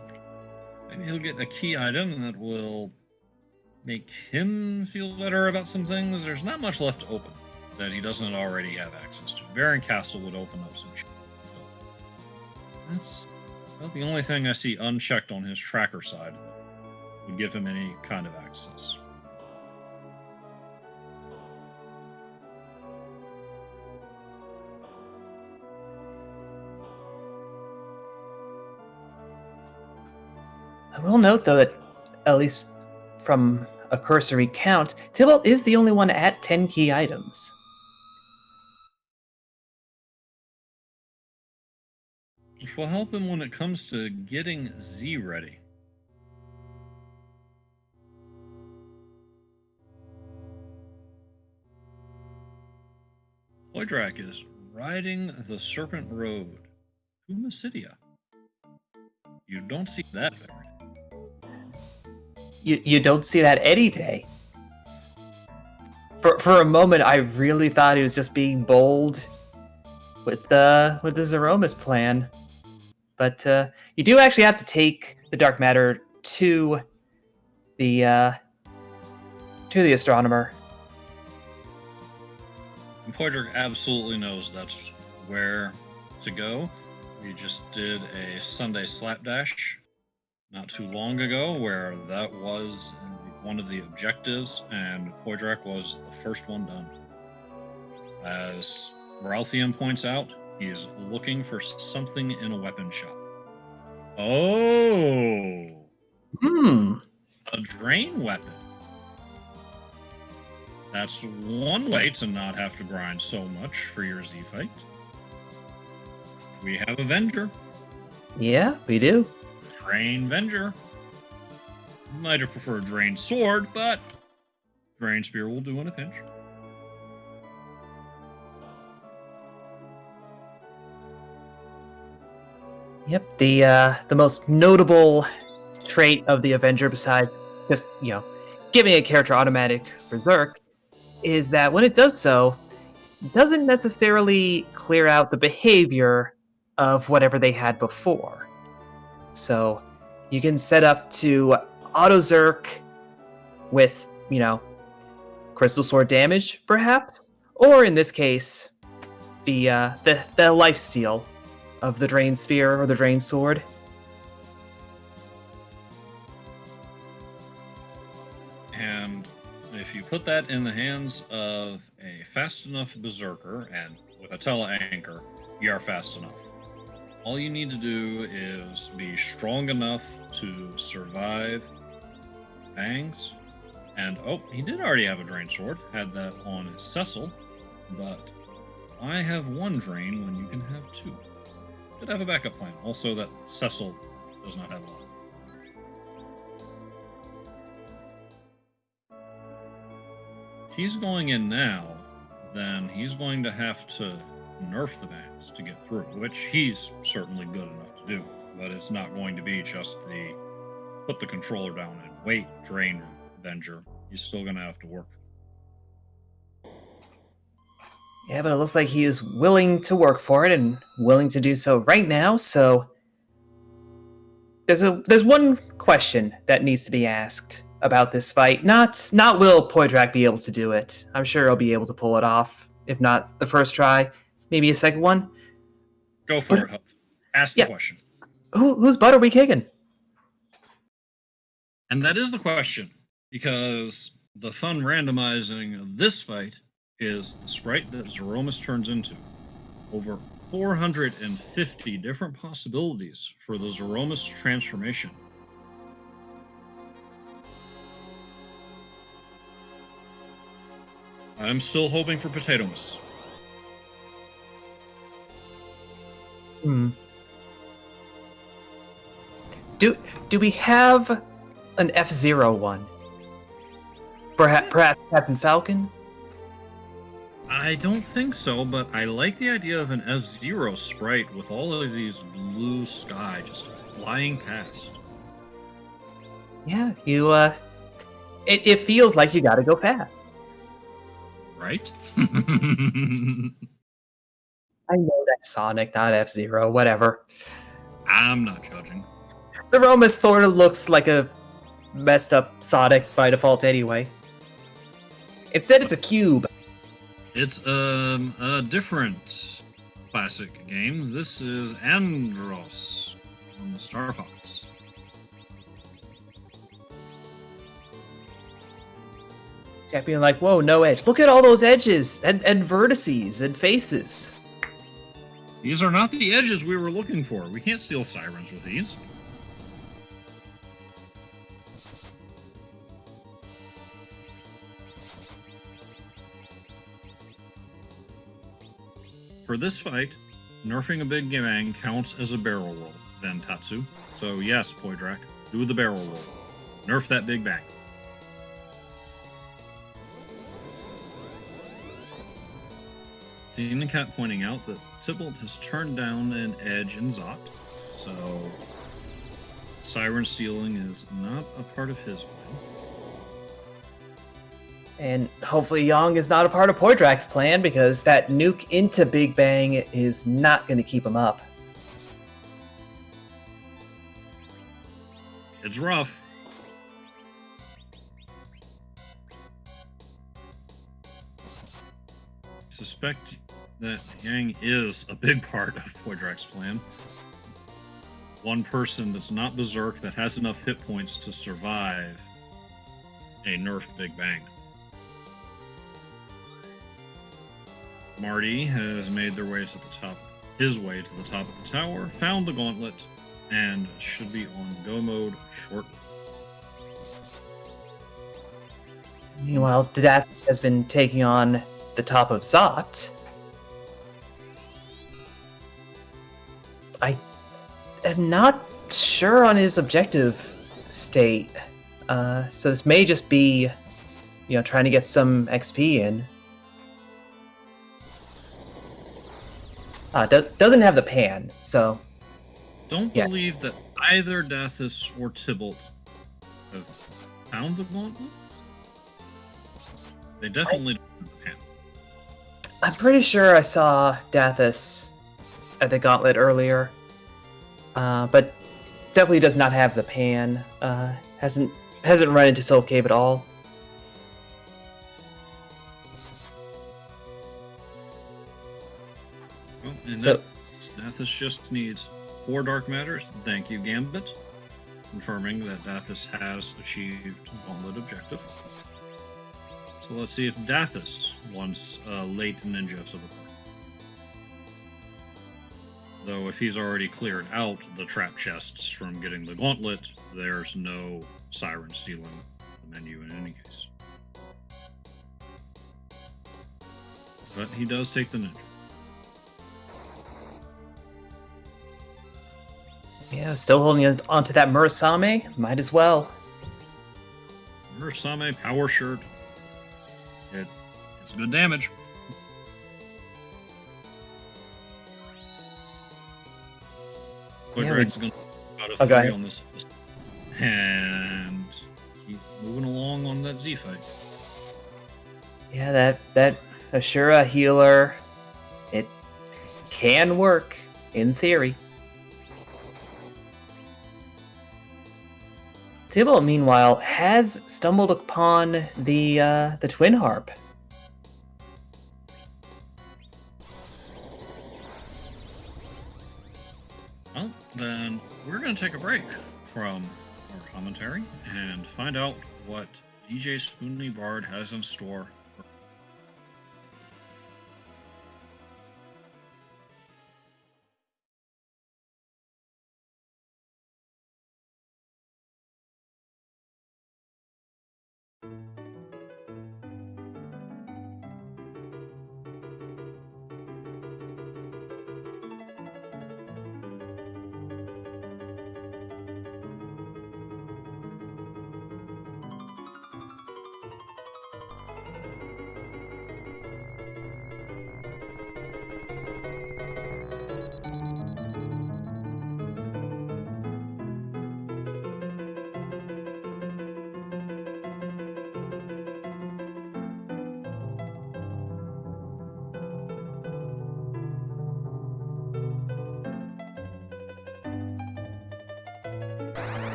Maybe he'll get a key item that will make him feel better about some things. There's not much left to open that he doesn't already have access to. Baron Castle would open up some shit. That's about the only thing I see unchecked on his tracker side that would give him any kind of access. I will note, though, that at least from a cursory count, Tybalt is the only one at 10 key items. Which will help him when it comes to getting Z ready. Poidrac is riding the Serpent Road to Mysidia. You don't see that very. You don't see that any day. For a moment, I really thought he was just being bold with the Zeromus plan, but you do actually have to take the dark matter to the astronomer. And Poidrac absolutely knows that's where to go. We just did a Sunday slapdash not too long ago where that was one of the objectives, and Poidrac was the first one done. As Ralthian points out, he is looking for something in a weapon shop. Oh! A drain weapon. That's one way to not have to grind so much for your Z fight. We have Avenger. Yeah, we do. Drain Venger. Might have preferred Drain Sword, but Drain Spear will do in a pinch. Yep, the most notable trait of the Avenger, besides just, giving a character automatic Berserk, is that when it does so, it doesn't necessarily clear out the behavior of whatever they had before. So you can set up to auto Zerk with, Crystal Sword damage, perhaps, or in this case, the lifesteal of the Drain Spear or the Drain Sword. And if you put that in the hands of a fast enough Berserker, and with a tele-anchor, you are fast enough. All you need to do is be strong enough to survive bangs. And, oh, he did already have a drain sword. Had that on his Cecil. But I have one drain when you can have two. Could have a backup plan. Also, that Cecil does not have one. If he's going in now, then he's going to have to nerf the bangs to get through, which he's certainly good enough to do. But it's not going to be just the put the controller down and wait drain Avenger. He's still going to have to work. Yeah, but it looks like he is willing to work for it and willing to do so right now, so there's one question that needs to be asked about this fight. Not will Poidrac be able to do it. I'm sure he'll be able to pull it off. If not the first try, maybe a second one. Go for it, Hupfen. Ask the question. Whose butt are we kicking? And that is the question, because the fun randomizing of this fight is the sprite that Zeromus turns into. Over 450 different possibilities for the Zeromus transformation. I'm still hoping for Potatomus. Do we have an F-Zero one? Perhaps Captain Falcon? I don't think so, but I like the idea of an F-Zero sprite with all of these blue sky just flying past. Yeah, it feels like you gotta go fast. Right? I know that's Sonic, not F-Zero, whatever. I'm not judging. Zeromus sort of looks like a messed up Sonic by default anyway. Instead, it's a cube. It's a different classic game. This is Andros on the Star Fox. Jack being like, whoa, no edge. Look at all those edges and vertices and faces. These are not the edges we were looking for. We can't steal sirens with these. For this fight, nerfing a big bang counts as a barrel roll, then Tatsu. So yes, Poidrac, do the barrel roll. Nerf that big bang. Xenocat pointing out that Tybalt has turned down an edge in Zot, so siren stealing is not a part of his plan. And hopefully Yang is not a part of Poidrac's plan, because that nuke into Big Bang is not going to keep him up. It's rough. I suspect that Yang is a big part of Poidrac's plan. One person that's not Berserk that has enough hit points to survive a nerfed Big Bang. Marty has made their way to the top, his way to the top of the tower, found the gauntlet, and should be on go mode shortly. Meanwhile, Dathus has been taking on the top of Zot. I am not sure on his objective state. So this may just be, trying to get some XP in. Doesn't have the pan, so... Don't believe that either Dathus or Tybalt have found the gauntlet. They definitely don't have the pan. I'm pretty sure I saw Dathus at the gauntlet earlier, but definitely does not have the pan. Hasn't run into Sylph Cave at all. Well, and so Dathus just needs 4 Dark Matters. Thank you, Gambit. Confirming that Dathus has achieved Gauntlet objective. So let's see if Dathus wants late ninja to the party. Though if he's already cleared out the trap chests from getting the gauntlet, there's no siren stealing the menu in any case. But he does take the ninja. Yeah, still holding on to that Murasame. Might as well. Murasame power shirt. It's good damage. Poidrac's going to out of 3 on this. And keep moving along on that Z fight. Yeah, that Ashura healer, it can work, in theory. Tybalt, meanwhile, has stumbled upon the twin harp. Well, then we're going to take a break from our commentary and find out what DJ Spoony Bard has in store.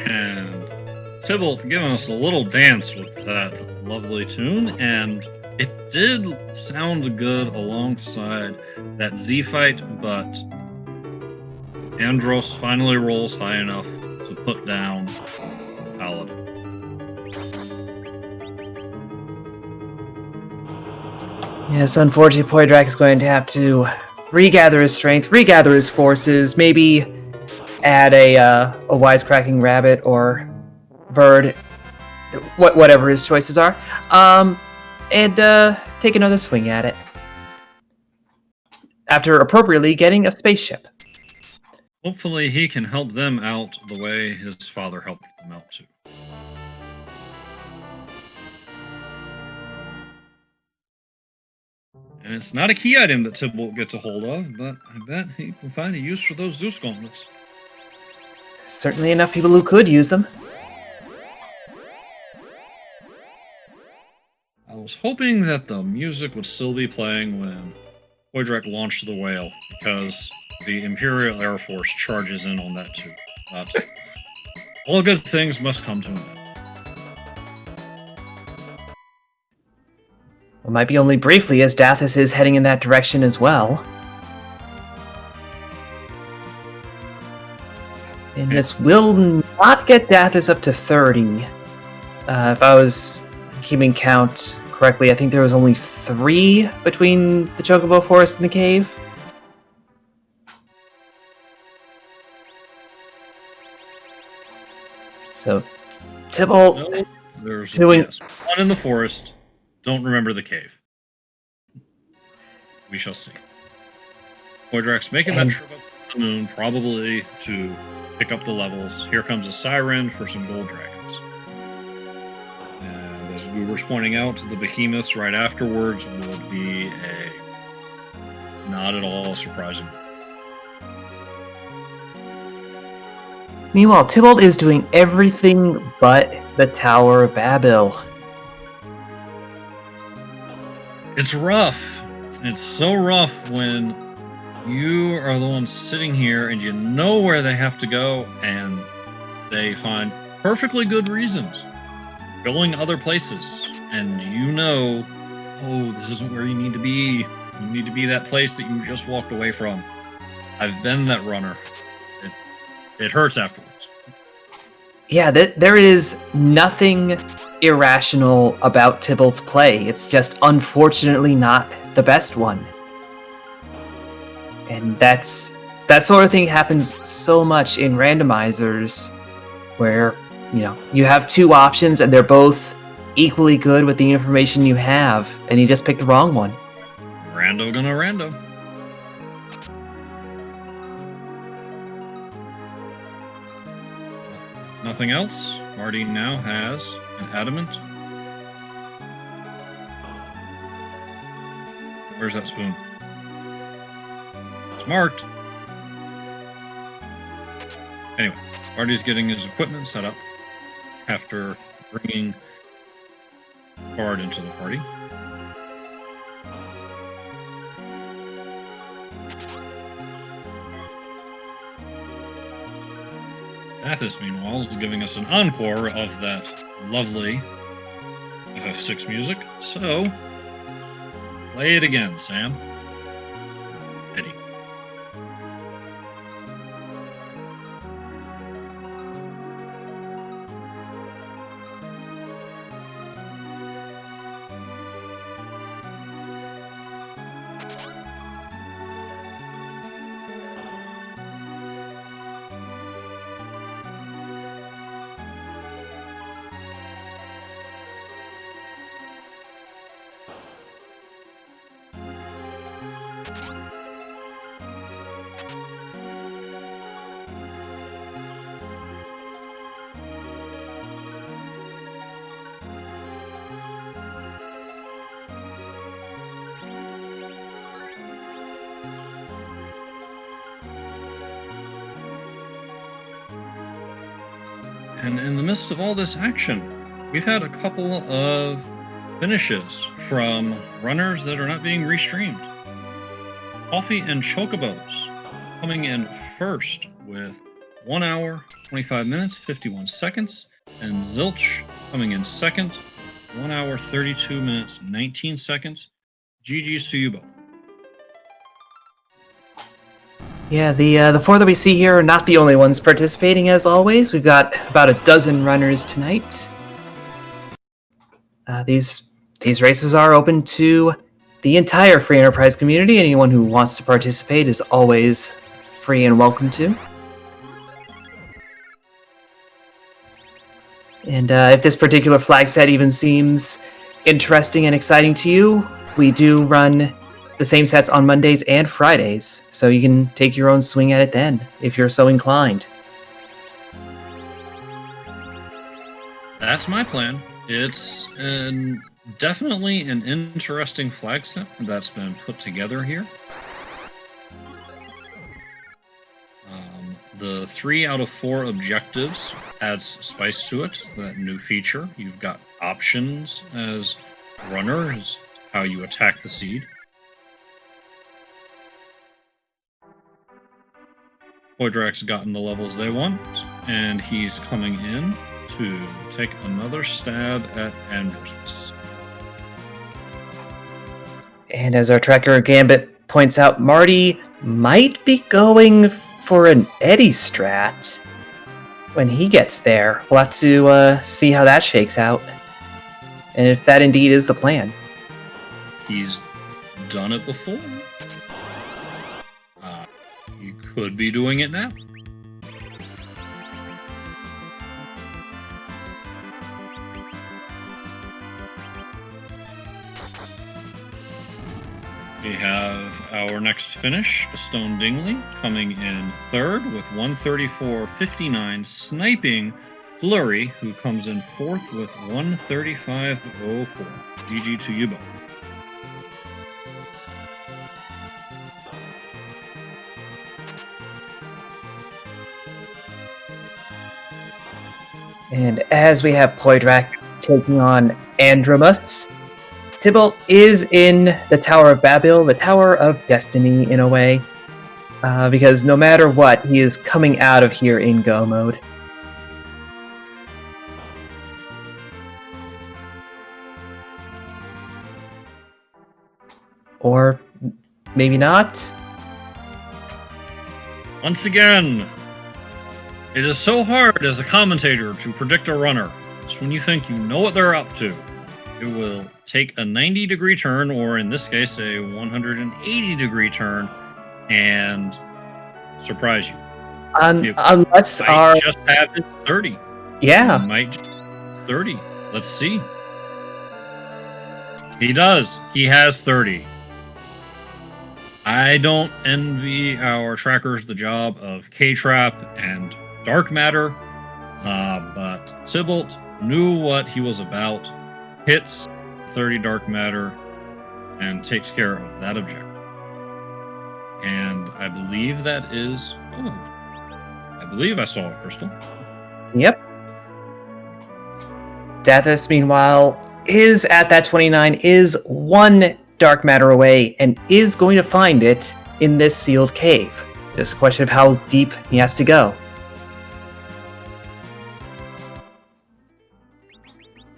And Tybalt giving us a little dance with that lovely tune, and it did sound good alongside that Z fight, but Andros finally rolls high enough to put down Paladin. Yes, unfortunately, Poidrac is going to have to regather his strength, regather his forces, maybe add a wisecracking rabbit or bird, whatever his choices are, and take another swing at it. After appropriately getting a spaceship. Hopefully he can help them out the way his father helped them out too. And it's not a key item that Tybalt gets a hold of, but I bet he can find a use for those Zeus gauntlets. Certainly enough people who could use them. I was hoping that the music would still be playing when Poidrac launched the whale, because the Imperial Air Force charges in on that too. But all good things must come to an end. It might be only briefly, as Dathus is heading in that direction as well. And this will not get Dathus up to 30. If I was keeping count correctly, I think there was only 3 between the Chocobo Forest and the cave. So, Tybalt... No, there's doing... yes, 1 in the forest. Don't remember the cave. We shall see. Poidrac's making that trip up to the moon, probably to pick up the levels. Here comes a siren for some gold dragons. And as Goober's pointing out, the behemoths right afterwards would be a not at all surprising. Meanwhile, Tybalt is doing everything but the Tower of Babel. It's rough. It's so rough when you are the one sitting here and you know where they have to go, and they find perfectly good reasons going other places, and you know, oh, this isn't where you need to be. You need to be that place that you just walked away from. I've been that runner. It hurts afterwards. Yeah, there is nothing irrational about Tybalt's play. It's just unfortunately not the best one. And that sort of thing happens so much in randomizers where, you have two options and they're both equally good with the information you have, and you just pick the wrong one. Rando gonna rando. Nothing else. Marty now has an adamant. Where's that spoon? It's marked. Anyway, Marty's getting his equipment set up after bringing Bard into the party. Dathus, meanwhile, is giving us an encore of that lovely FF6 music. So, play it again, Sam. Eddie. And in the midst of all this action, we've had a couple of finishes from runners that are not being restreamed. Coffee and Chocobos coming in first with 1 hour, 25 minutes, 51 seconds. And Zilch coming in second, 1 hour, 32 minutes, 19 seconds. GG's to you both. Yeah, the four that we see here are not the only ones participating, as always. We've got about a dozen runners tonight. These races are open to the entire free enterprise community. Anyone who wants to participate is always free and welcome to. And if this particular flag set even seems interesting and exciting to you, we do run the same sets on Mondays and Fridays, so you can take your own swing at it then, if you're so inclined. That's my plan. It's definitely an interesting flag set that's been put together here. The 3 out of 4 objectives adds spice to it, that new feature. You've got options as runner, as how you attack the seed. Poidrac's gotten the levels they want, and he's coming in to take another stab at Andros. And as our tracker Gambit points out, Marty might be going for an Eddie strat when he gets there. We'll have to see how that shakes out, and if that indeed is the plan. He's done it before. You could be doing it now. We have our next finish, Stone Dingley, coming in third with 134.59, sniping Flurry, who comes in fourth with 135.04. GG to you both. And as we have Poidrac taking on Andromus, Tybalt is in the Tower of Babil, the Tower of Destiny in a way, because no matter what, he is coming out of here in go mode. Or maybe not. Once again, it is so hard as a commentator to predict a runner. Just when you think you know what they're up to, it will take a 90-degree turn, or in this case, a 180-degree turn, and surprise you. Unless Might just have his 30. Yeah. He might just 30. Let's see. He does. He has 30. I don't envy our trackers the job of K-Trap and Dark Matter, but Tybalt knew what he was about, hits 30 Dark Matter, and takes care of that objective. And I believe that is... Oh, I believe I saw a crystal. Yep. Dathus, meanwhile, is at that 29, is 1 dark matter away, and is going to find it in this sealed cave. Just a question of how deep he has to go.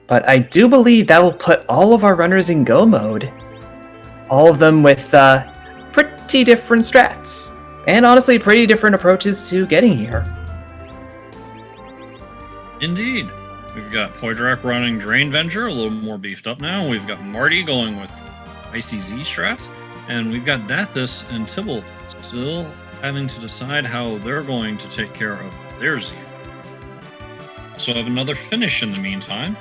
But I do believe that will put all of our runners in go mode. All of them with pretty different strats. And honestly, pretty different approaches to getting here. Indeed. We've got Poidrac running Drain Venger, a little more beefed up now. We've got Marty going with Icy Z strats. And we've got Dathus and Tybalt still having to decide how they're going to take care of their Z. So have another finish in the meantime.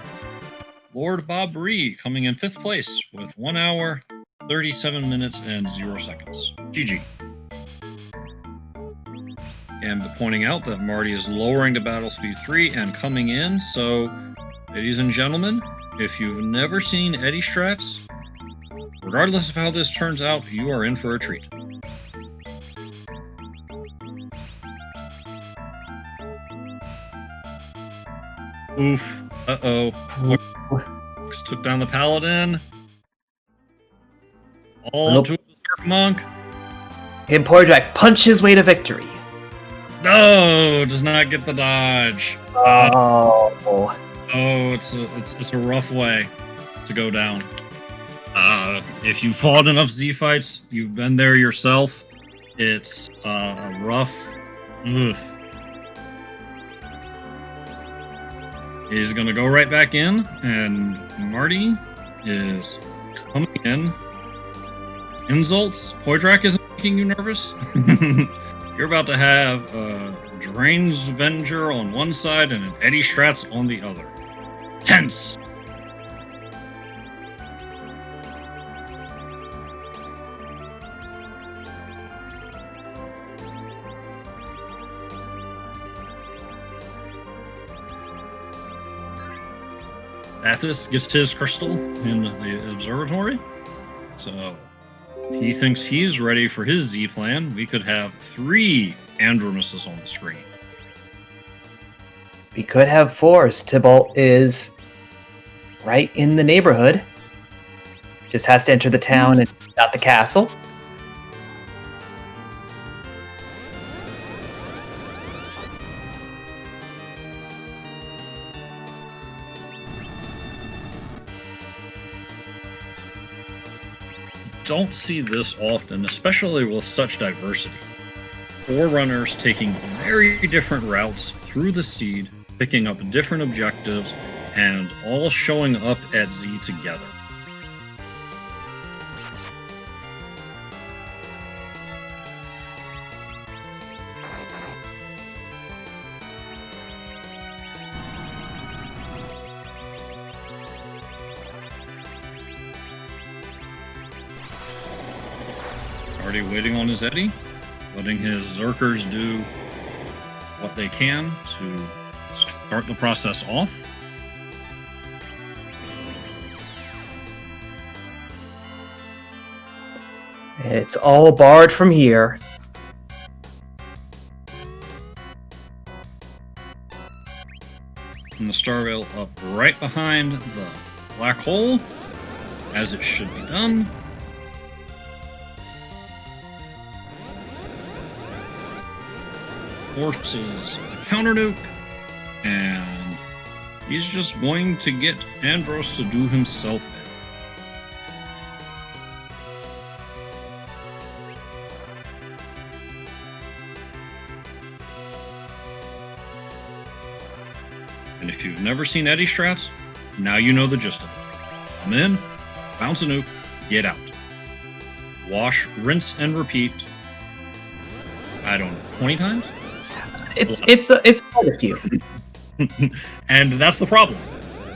Lord Bob Bree coming in 5th place with 1 hour, 37 minutes, and 0 seconds. GG. And pointing out that Marty is lowering to battle speed 3 and coming in. So, ladies and gentlemen, if you've never seen Eddie strats, regardless of how this turns out, you are in for a treat. Oof. Uh-oh. Took down the Paladin. All to a Berserk Monk. And Poidrac punch his way to victory. No, does not get the dodge. Oh. It's a rough way to go down. If you fought enough Z fights, you've been there yourself. It's a rough. Oof. He's gonna go right back in, and Marty is coming in. Insults. Poidrac isn't making you nervous. You're about to have Drain's Venger on one side and an Eddie Strats on the other. Tense! Dathus gets his crystal in the observatory. So he thinks he's ready for his Z plan. We could have 3 Andromeses on the screen. We could have 4. Tybalt is right in the neighborhood. Just has to enter the town and not the castle. Don't see this often, especially with such diversity. 4 runners taking very different routes through the seed, picking up different objectives, and all showing up at Z together. Already waiting on his Eddie, letting his Zerkers do what they can to start the process off. It's all barred from here. And the Starveil up right behind the black hole, as it should be done. Forces a counter nuke, and he's just going to get Andros to do himself in. And if you've never seen Eddie Strats, now you know the gist of it. Come in, bounce a nuke, get out. Wash, rinse, and repeat I don't know, 20 times? It's quite a few. And that's the problem.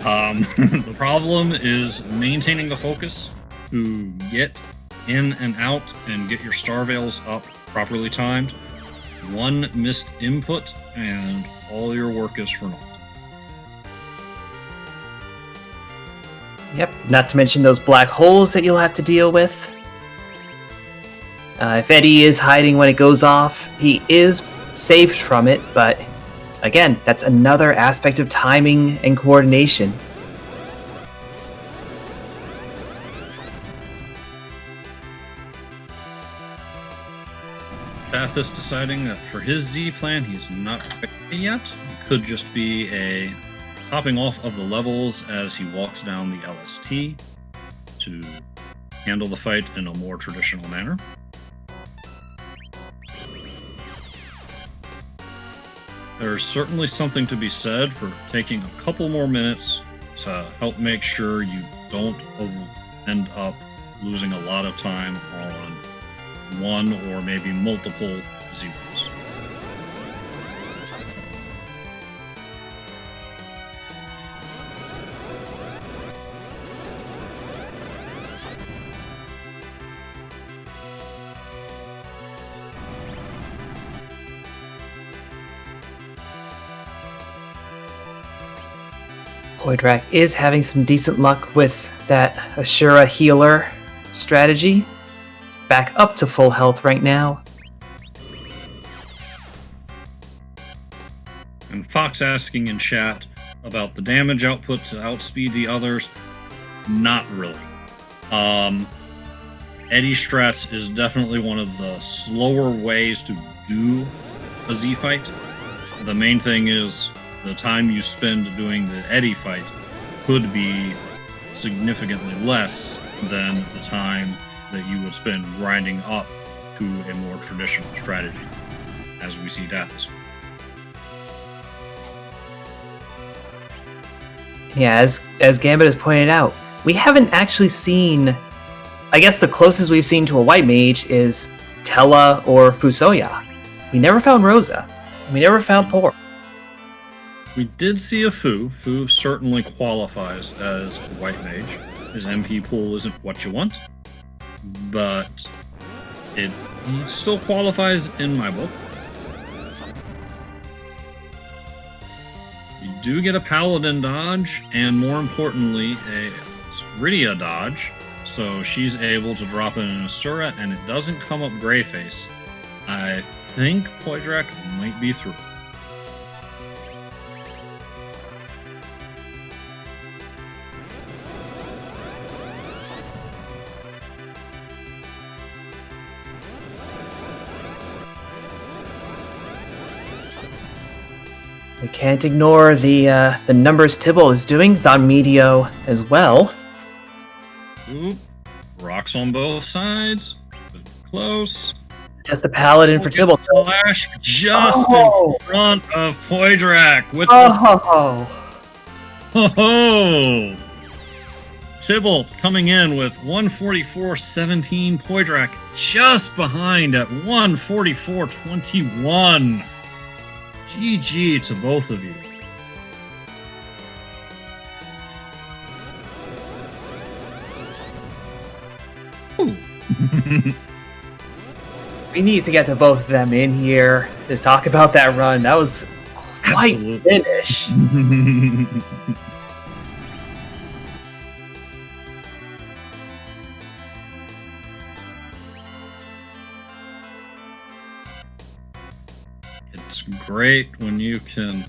The problem is maintaining the focus to get in and out and get your star veils up properly timed. One missed input and all your work is for naught. Yep, not to mention those black holes that you'll have to deal with. If Eddie is hiding when it goes off, he is saved from it, but again, that's another aspect of timing and coordination. Dathus deciding that for his Z plan, he's not ready yet. It could just be a topping off of the levels as he walks down the LST to handle the fight in a more traditional manner. There's certainly something to be said for taking a couple more minutes to help make sure you don't end up losing a lot of time on one or maybe multiple zeros. Poidrac is having some decent luck with that Ashura healer strategy. It's back up to full health right now. And Fox asking in chat about the damage output to outspeed the others. Not really. Eddie strats is definitely one of the slower ways to do a Z fight. The main thing is the time you spend doing the Eddie fight could be significantly less than the time that you would spend grinding up to a more traditional strategy, as we see Dathus. Yeah, as Gambit has pointed out, we haven't actually seen... I guess the closest we've seen to a white mage is Tella or Fusoya. We never found Rosa. We never found Por. We did see a Fu. Fu certainly qualifies as a white mage. His MP pool isn't what you want, but he still qualifies in my book. You do get a Paladin dodge, and more importantly, a Rydia dodge, so she's able to drop in an Asura, and it doesn't come up Greyface. I think Poidrac might be through. We can't ignore the numbers Tybalt is doing. Zanmedio as well. Oop. Rocks on both sides. Close. Just a Paladin for Tybalt. Flash just in front of Poidrac with the Tybalt coming in with 144.17. Poidrac just behind at 144.21. GG to both of you. We need to get the both of them in here to talk about that run. That was quite a finish. It's great when you can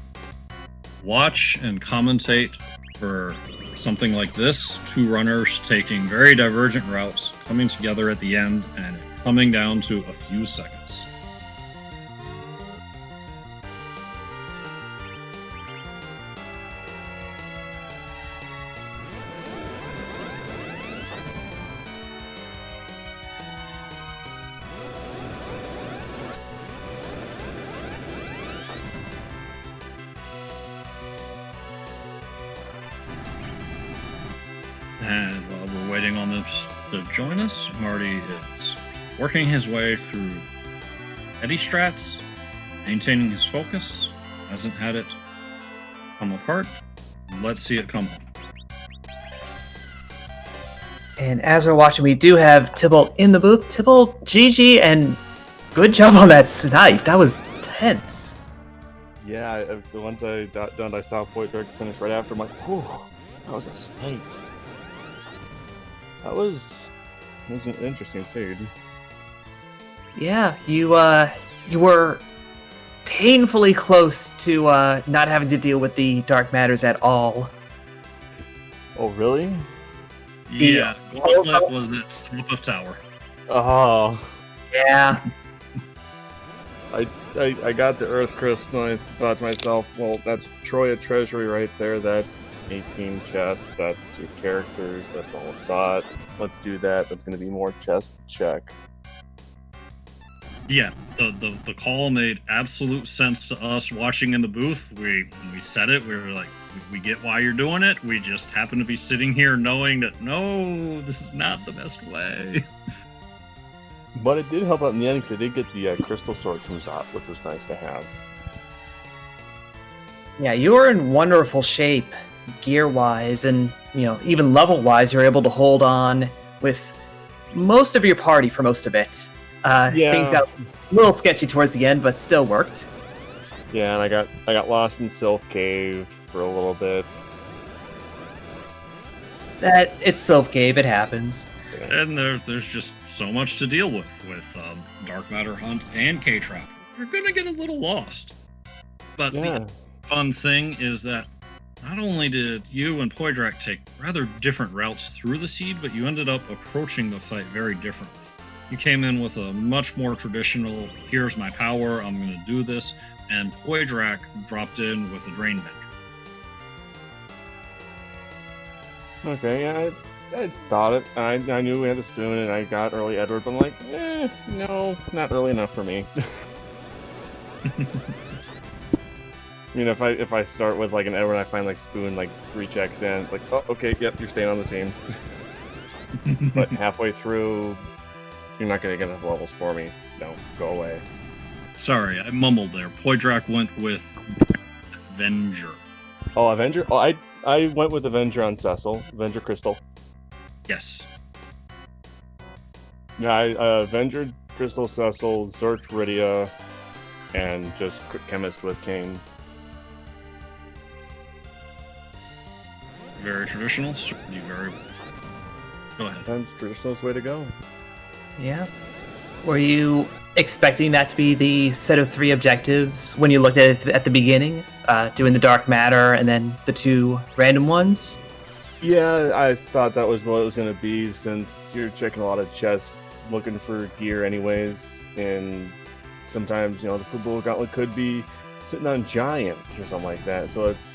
watch and commentate for something like this. Two runners taking very divergent routes, coming together at the end, and coming down to a few seconds. And while we're waiting on this to join us, Marty is working his way through Eddie strats, maintaining his focus, hasn't had it come apart. Let's see it come home. And as we're watching, we do have Tybalt in the booth. Tybalt, GG, and good job on that snipe. That was tense. Yeah, the ones I done, I saw Poidrac finish right after. I'm like, whew, that was a snake. That was an interesting seed. Yeah, you were painfully close to not having to deal with the dark matters at all. Oh, really? Yeah, Gauntlet was at top of tower. Oh. Yeah. I got the Earth Crystal and I thought to myself, well, that's Troya Treasury right there. That's 18 chests. That's 2 characters. That's all of Sot. Let's do that. That's going to be more chest to check. Yeah, the call made absolute sense to us watching in the booth. When we said it, we were like, we get why you're doing it. We just happen to be sitting here knowing that, no, this is not the best way. But it did help out in the end because I did get the crystal sword from Zot, which was nice to have. Yeah, you were in wonderful shape, gear-wise, and even level-wise. You're able to hold on with most of your party for most of it. Things got a little sketchy towards the end, but still worked. Yeah, and I got lost in Sylph Cave for a little bit. It's Sylph Cave. It happens. And there's just so much to deal with Dark Matter Hunt and K-Trap. You're gonna get a little lost. But the fun thing is that not only did you and Poidrac take rather different routes through the seed, but you ended up approaching the fight very differently. You came in with a much more traditional, here's my power, I'm gonna do this, and Poidrac dropped in with a Drain Bender. Okay, yeah, I thought it. I knew we had the spoon and I got early Edward, but I'm like, no, not early enough for me. I mean, if I start with like an Edward and I find like spoon like 3 checks in, it's like, oh, okay, yep, you're staying on the team. But halfway through, you're not going to get enough levels for me. No, go away. Sorry, I mumbled there. Poidrac went with Avenger. Oh, Avenger? Oh, I went with Avenger on Cecil. Avenger Crystal. Yes. Yeah, Avenger, Crystal, Cecil, Zerch, Rydia, and just Chemist with Kane. Very traditional. Go ahead. That's traditional's way to go. Yeah. Were you expecting that to be the set of 3 objectives when you looked at it at the beginning? Doing the dark matter and then the 2 random ones? Yeah, I thought that was what it was going to be, since you're checking a lot of chests looking for gear anyways, and sometimes, the Football Gauntlet could be sitting on giants or something like that, so it's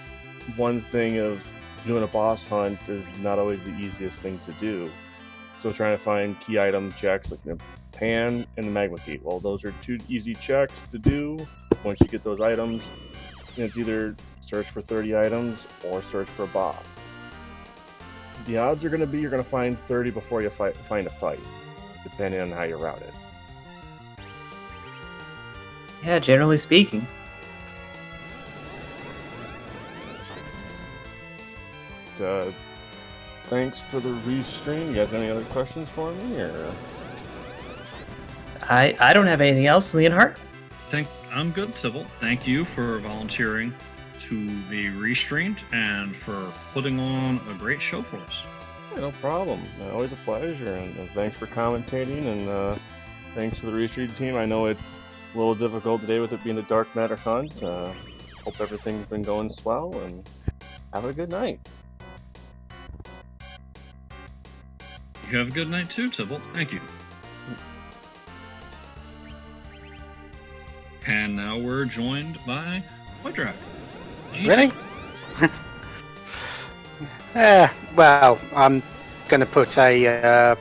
one thing of doing a boss hunt is not always the easiest thing to do. So trying to find key item checks like the pan and the magma key. Well, those are 2 easy checks to do. Once you get those items, it's either search for 30 items or search for a boss. The odds are going to be you're going to find 30 before you find a fight, depending on how you route it. Yeah, generally speaking. Thanks for the restream. You guys have any other questions for me? Or? I don't have anything else, Leonhart. I'm good, Tybalt. Thank you for volunteering to be restreamed and for putting on a great show for us. Yeah, no problem. Always a pleasure, and thanks for commentating, and thanks to the restream team. I know it's a little difficult today with it being a Dark Matter Hunt. Hope everything's been going swell, and have a good night. You have a good night too, Tybalt. Thank you. And now we're joined by Poidrac. Really? Well, I'm going to put a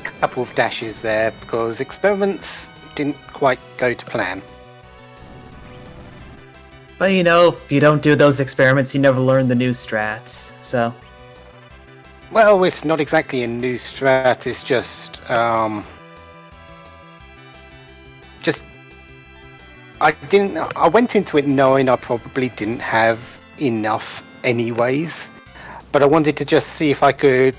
couple of dashes there because experiments didn't quite go to plan. But if you don't do those experiments, you never learn the new strats, so... Well, it's not exactly a new strat, it's just I went into it knowing I probably didn't have enough anyways, but I wanted to just see if I could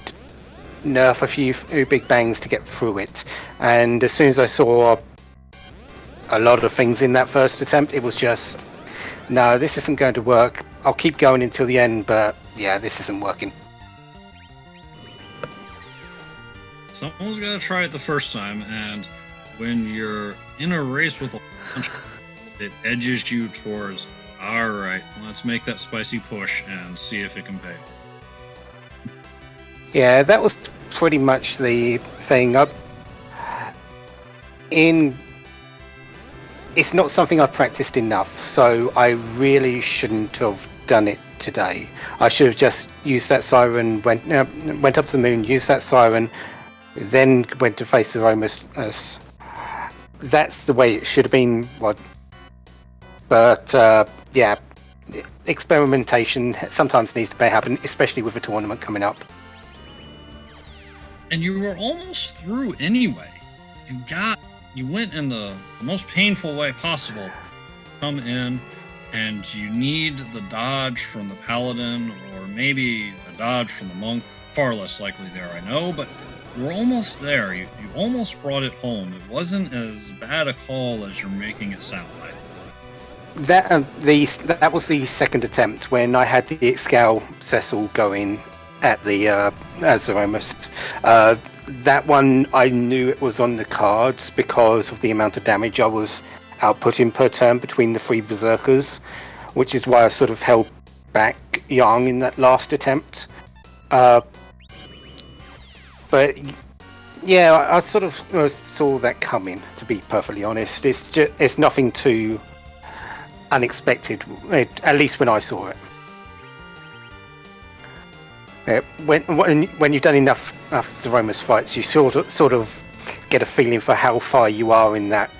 nerf a few big bangs to get through it. And as soon as I saw a lot of things in that first attempt, it was just, no, this isn't going to work. I'll keep going until the end, but yeah, this isn't working. Someone's got to try it the first time, and when you're in a race with a bunch, it edges you towards, all right, let's make that spicy push and see if it can pay. Yeah, that was pretty much the thing. It's not something I've practiced enough, so I really shouldn't have done it today. I should have just used that siren, went up to the moon, used that siren, then went to face the Romus. That's the way it should have been. But yeah, experimentation sometimes needs to happen, especially with a tournament coming up. And you were almost through anyway. You went in the most painful way possible. Come in, and you need the dodge from the paladin, or maybe a dodge from the monk. Far less likely there, I know, but we're almost there. You almost brought it home. It wasn't as bad a call as you're making it sound like. That was the second attempt when I had the Excal Cecil going at the Azaromus. That one I knew it was on the cards because of the amount of damage I was outputting per turn between the three berserkers, which is why I sort of held back Yang in that last attempt. But yeah, I sort of saw that coming, to be perfectly honest. It's nothing too unexpected, at least when I saw it. When you've done enough Zeromus fights, you sort of get a feeling for how far you are in that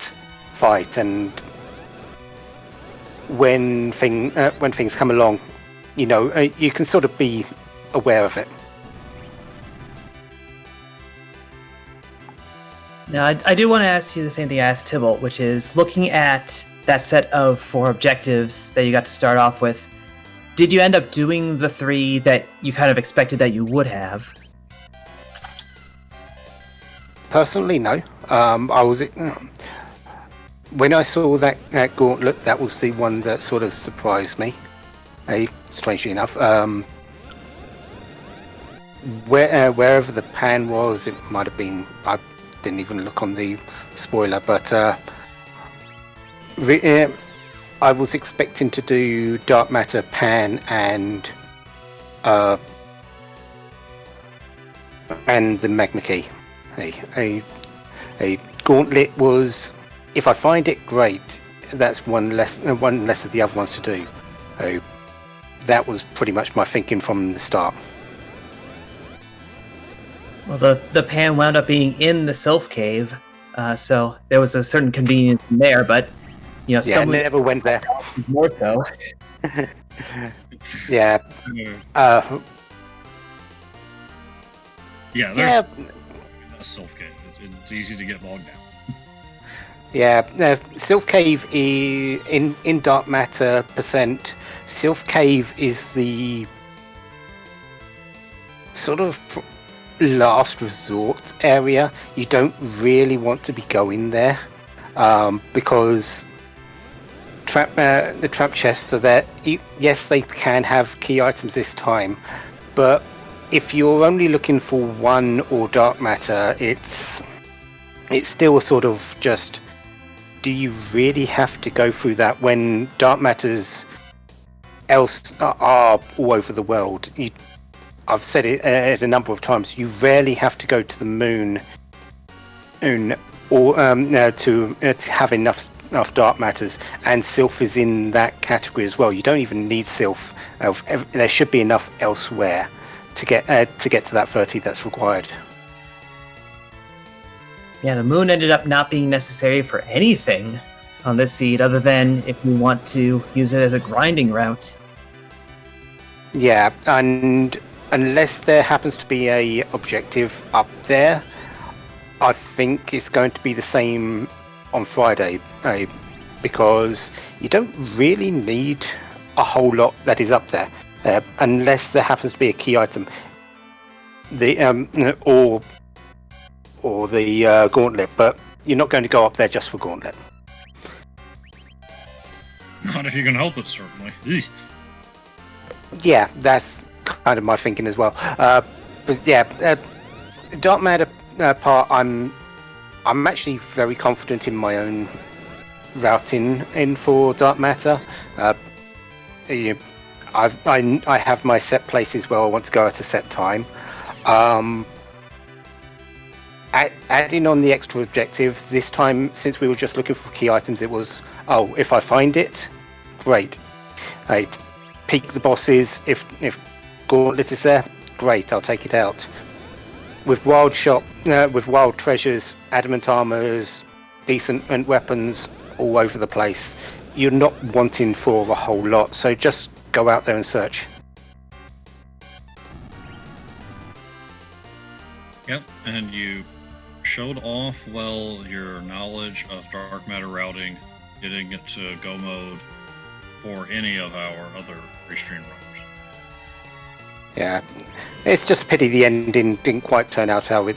fight, and when things come along, you can sort of be aware of it. Now, I do want to ask you the same thing I asked Tybalt, which is looking at that set of 4 objectives that you got to start off with, did you end up doing the 3 that you kind of expected that you would have? Personally, no. When I saw that gauntlet, that was the one that sort of surprised me. Strangely enough, wherever the pan was, it might have been. I didn't even look on the spoiler, but I was expecting to do Dark Matter, Pan, and the Magma Key. A gauntlet was, if I find it, great. That's one less of the other ones to do. So that was pretty much my thinking from the start. Well, the pan wound up being in the Sylph Cave, so there was a certain convenience in there, but I never went there. More so. Yeah. Yeah. A Sylph Cave. It's easy to get bogged down. Yeah. Sylph Cave is in Dark Matter percent. Sylph Cave is the sort of last resort area. You don't really want to be going there because the trap chests are there. Yes, they can have key items this time, but if you're only looking for one or Dark Matter, it's still sort of just, do you really have to go through that when Dark Matters else are all over the world? I've said it a number of times. You rarely have to go to the moon, or to have enough Dark Matters, and Sylph is in that category as well. You don't even need Sylph. There should be enough elsewhere to get to that 30 that's required. Yeah, the moon ended up not being necessary for anything on this seed, other than if we want to use it as a grinding route. Yeah, and unless there happens to be a objective up there, I think it's going to be the same on Friday. because you don't really need a whole lot that is up there, unless there happens to be a key item. Or the gauntlet, but you're not going to go up there just for gauntlet. Not if you can help it, certainly. Eek. Yeah, that's kind of my thinking as well. But yeah, Dark Matter part, I'm actually very confident in my own routing in for Dark Matter. I have my set places where I want to go at a set time. Adding on the extra objective this time, since we were just looking for key items, it was, oh, if I find it, great. Right. Peek the bosses. If Gauntlet is there, great, I'll take it out. With wild treasures, adamant armors, decent weapons all over the place, you're not wanting for a whole lot, so just go out there and search. Yep, and you showed off well your knowledge of dark matter routing, getting it to go mode for any of our other restream runners. Yeah, it's just a pity the ending didn't quite turn out how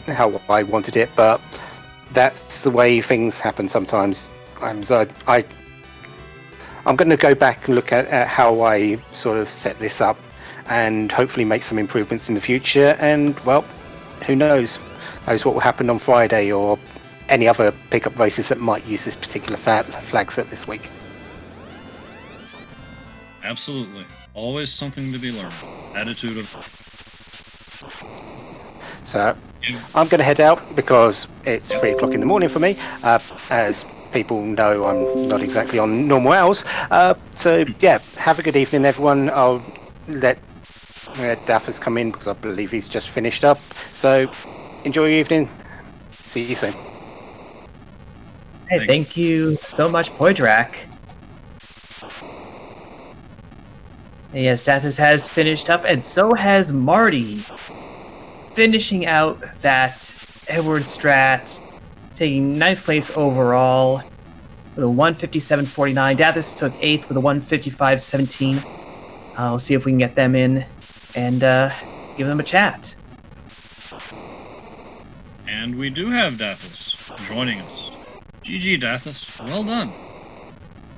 I wanted it, but that's the way things happen sometimes. I'm going to go back and look at how I sort of set this up, and hopefully make some improvements in the future. And well, who knows what will happen on Friday or any other pickup races that might use this particular flag set this week. Absolutely. Always something to be learned. Attitude of... So, I'm going to head out because it's 3 o'clock in the morning for me. As people know, I'm not exactly on normal hours. So, yeah, have a good evening, everyone. I'll let Dathus come in because I believe he's just finished up. So, enjoy your evening. See you soon. Hey, thank you so much, Poidrac. Yes, Dathus has finished up, and so has Marty. Finishing out that Edward Strat, taking 9th place overall with a 157.49. Dathus took 8th with a 155.17. We'll see if we can get them in and give them a chat. And we do have Dathus joining us. GG, Dathus. Well done.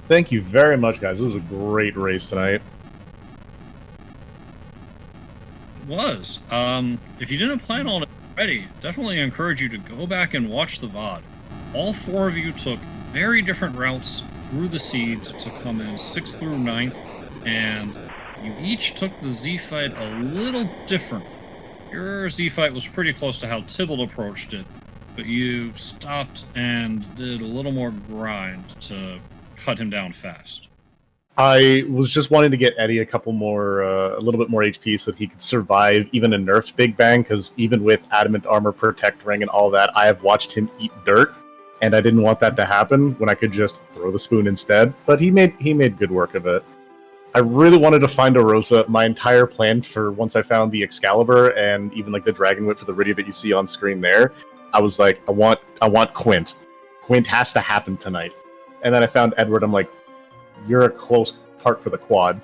Thank you very much, guys. It was a great race tonight. It was. If you didn't plan on it already, definitely encourage you to go back and watch the VOD. All 4 of you took very different routes through the seed to come in 6th through 9th, and you each took the Z fight a little different. Your Z fight was pretty close to how Tybalt approached it, but you stopped and did a little more grind to cut him down fast. I was just wanting to get Eddie a little bit more HP so that he could survive even a nerfed Big Bang, because even with Adamant Armor, Protect Ring, and all that, I have watched him eat dirt, and I didn't want that to happen when I could just throw the spoon instead, but he made good work of it. I really wanted to find a Rosa. My entire plan for once I found the Excalibur and even like the Dragon Whip for the Rydia that you see on screen there, I was like, I want Quint. Quint has to happen tonight. And then I found Edward. I'm like, you're a close part for the quad.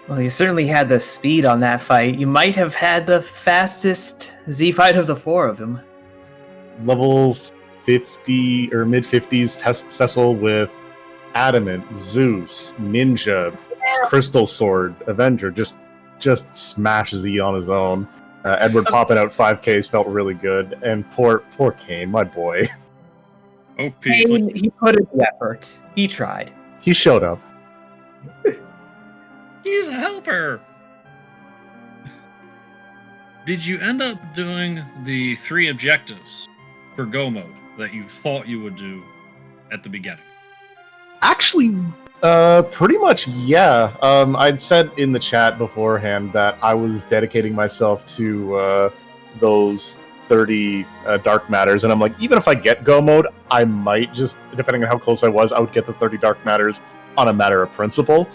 Well, you certainly had the speed on that fight. You might have had the fastest Z fight of the 4 of them. Level 50 or mid 50s Cecil with Adamant, Zeus, Ninja, Crystal Sword, Avenger, just smashes E on his own. Edward popping out 5Ks felt really good, and poor Kane, my boy. OP. Kane, he put in the effort. He tried. He showed up. He's a helper. Did you end up doing the 3 objectives for Go Mode that you thought you would do at the beginning? Actually, pretty much, yeah. I'd said in the chat beforehand that I was dedicating myself to those 30 Dark Matters, and I'm like, even if I get Go Mode, I might just, depending on how close I would get the 30 Dark Matters on a matter of principle.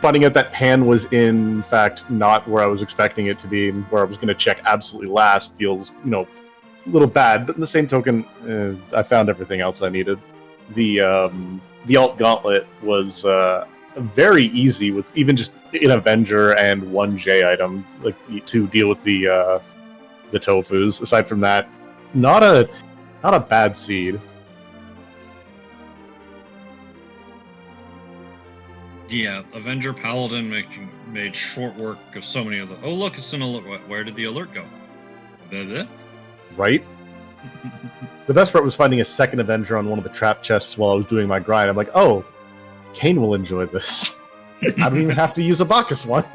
Finding out that Pan was in fact not where I was expecting it to be, and where I was going to check absolutely last feels, little bad, but in the same token, I found everything else I needed. The alt gauntlet was very easy with even just an Avenger and one J item, like to deal with the tofus. Aside from that, not a bad seed. Yeah, Avenger Paladin made short work of so many of the. Oh, look, it's an alert. Where did the alert go? Right? The best part was finding a second Avenger on one of the trap chests while I was doing my grind. I'm like, oh, Kane will enjoy this. I don't even have to use a Bacchus one.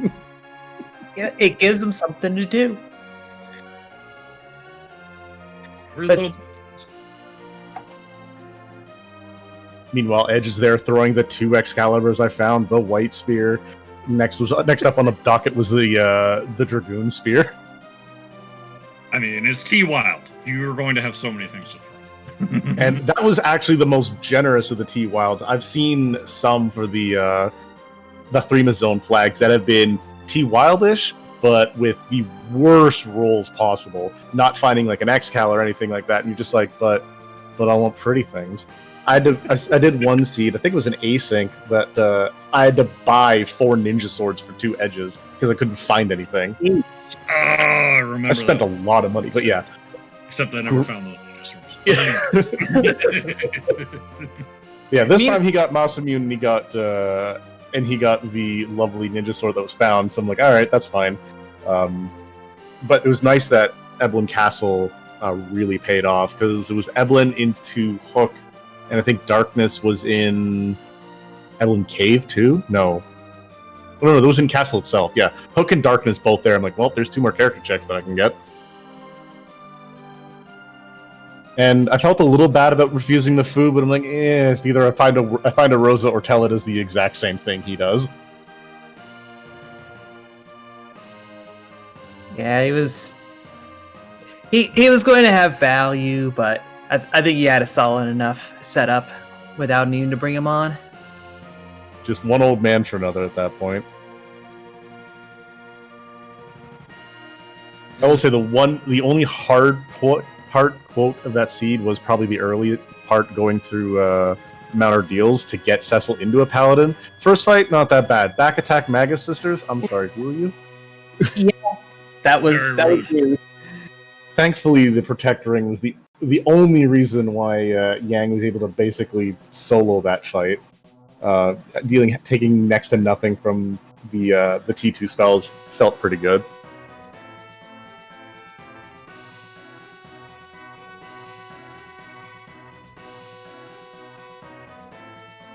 Yeah, it gives them something to do. Meanwhile, Edge is there throwing the 2 Excaliburs I found, the White Spear. Next up on the docket was the Dragoon Spear. I mean, it's T-Wild. You're going to have so many things to throw. And that was actually the most generous of the T-Wilds. I've seen some for the Threema Zone flags that have been T-Wildish, but with the worst rolls possible. Not finding like an Excal or anything like that, and you're just like, but I want pretty things. I did one seed, I think it was an async, that I had to buy 4 ninja swords for 2 edges because I couldn't find anything. I remember. I spent a lot of money, but yeah. Except I never found those ninja swords. Yeah, this time he got Mouse Immune and he got the lovely ninja sword that was found, so I'm like, alright, that's fine. But it was nice that Eblin Castle really paid off, because it was Eblin into Hook, and I think Darkness was in Eblin Cave too? No, that was in Castle itself, yeah. Hook and Darkness both there. I'm like, well, there's 2 more character checks that I can get. And I felt a little bad about refusing the food, but I'm like, it's either I find a Rosa or tell it does the exact same thing he does. Yeah, he was going to have value, but I think he had a solid enough setup without needing to bring him on. Just one old man for another at that point. I will say the only hard part quote of that seed was probably the early part going through Mount Ordeals to get Cecil into a paladin. First fight, not that bad. Back attack Magus Sisters. I'm sorry, who are you? Yeah, that was weird. Thankfully, the Protect Ring was the only reason why Yang was able to basically solo that fight. Taking next to nothing from the T2 spells felt pretty good.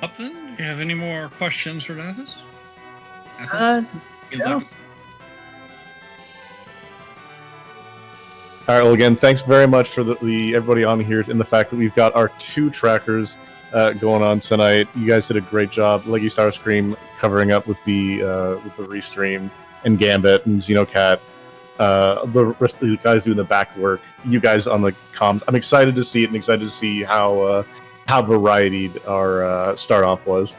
Hupfen, do you have any more questions for Dathus? No. All right. Well, again, thanks very much for everybody on here, and the fact that we've got our 2 trackers going on tonight. You guys did a great job. Leggy Starscream covering up with the restream, and Gambit and Xenocat. The rest of the guys doing the back work. You guys on the comms. I'm excited to see it, and excited to see how variedied our start off was.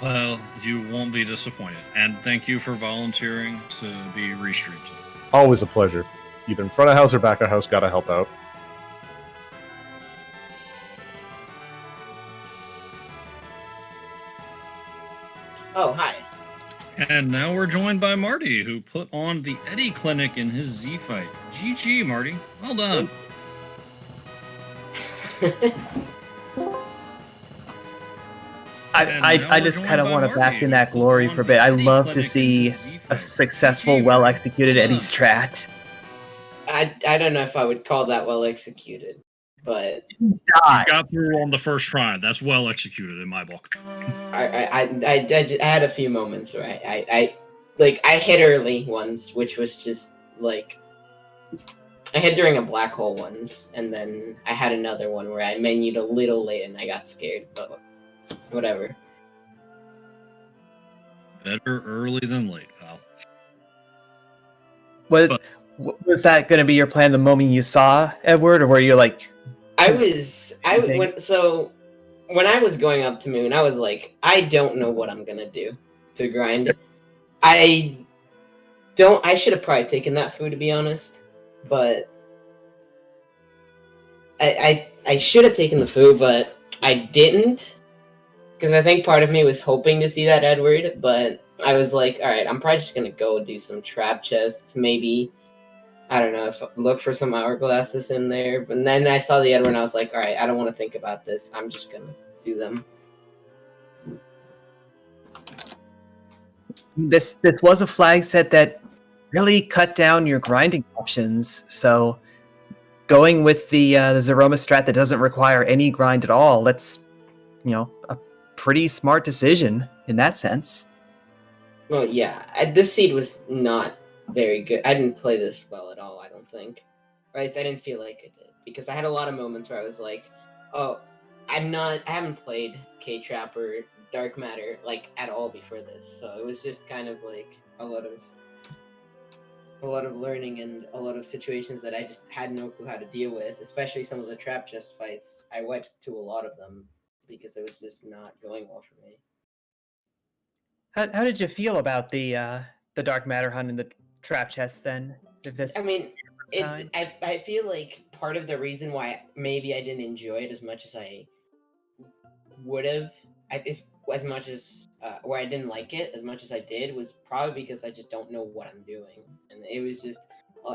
Well, you won't be disappointed. And thank you for volunteering to be restreamed. Always a pleasure. Either in front of house or back of house, gotta help out. Oh, hi. And now we're joined by Marty, who put on the Eddie Clinic in his Z fight. GG, Marty. Well done. I just kind of want to bask in that glory for a bit. I love to see a successful, well-executed Eddie strat. I don't know if I would call that well executed, but You got through on the first try. That's well executed in my book. I had a few moments where I hit early once, which was just like I hit during a black hole once, and then I had another one where I menued a little late and I got scared, but whatever. Better early than late, pal. Was that going to be your plan the moment you saw Edward, or were you like? When I was going up to Moon, I was like, I don't know what I'm gonna do to grind. I I should have probably taken that food, to be honest, but I should have taken the food, but I didn't, because I think part of me was hoping to see that Edward, but I was like, all right, I'm probably just gonna go do some trap chests, maybe. I don't know, if look for some hourglasses in there. But then I saw the Edward and I was like, all right, I don't want to think about this. I'm just gonna do them. This was a flag set that really cut down your grinding options. So going with the Zeroma strat that doesn't require any grind at all, that's a pretty smart decision in that sense. Well, yeah, this seed was not very good. I didn't play this well at all, I don't think. Or at least I didn't feel like I did. Because I had a lot of moments where I was like, oh, I haven't played K-Trap or Dark Matter, like, at all before this. So it was just kind of like a lot of learning and a lot of situations that I just had no clue how to deal with, especially some of the trap chest fights. I went to a lot of them because it was just not going well for me. How did you feel about the Dark Matter hunt and the trap chest then? I mean, I feel like part of the reason why maybe I didn't enjoy it as much as I would have, as much as where I didn't like it as much as I did, was probably because I just don't know what I'm doing, and it was just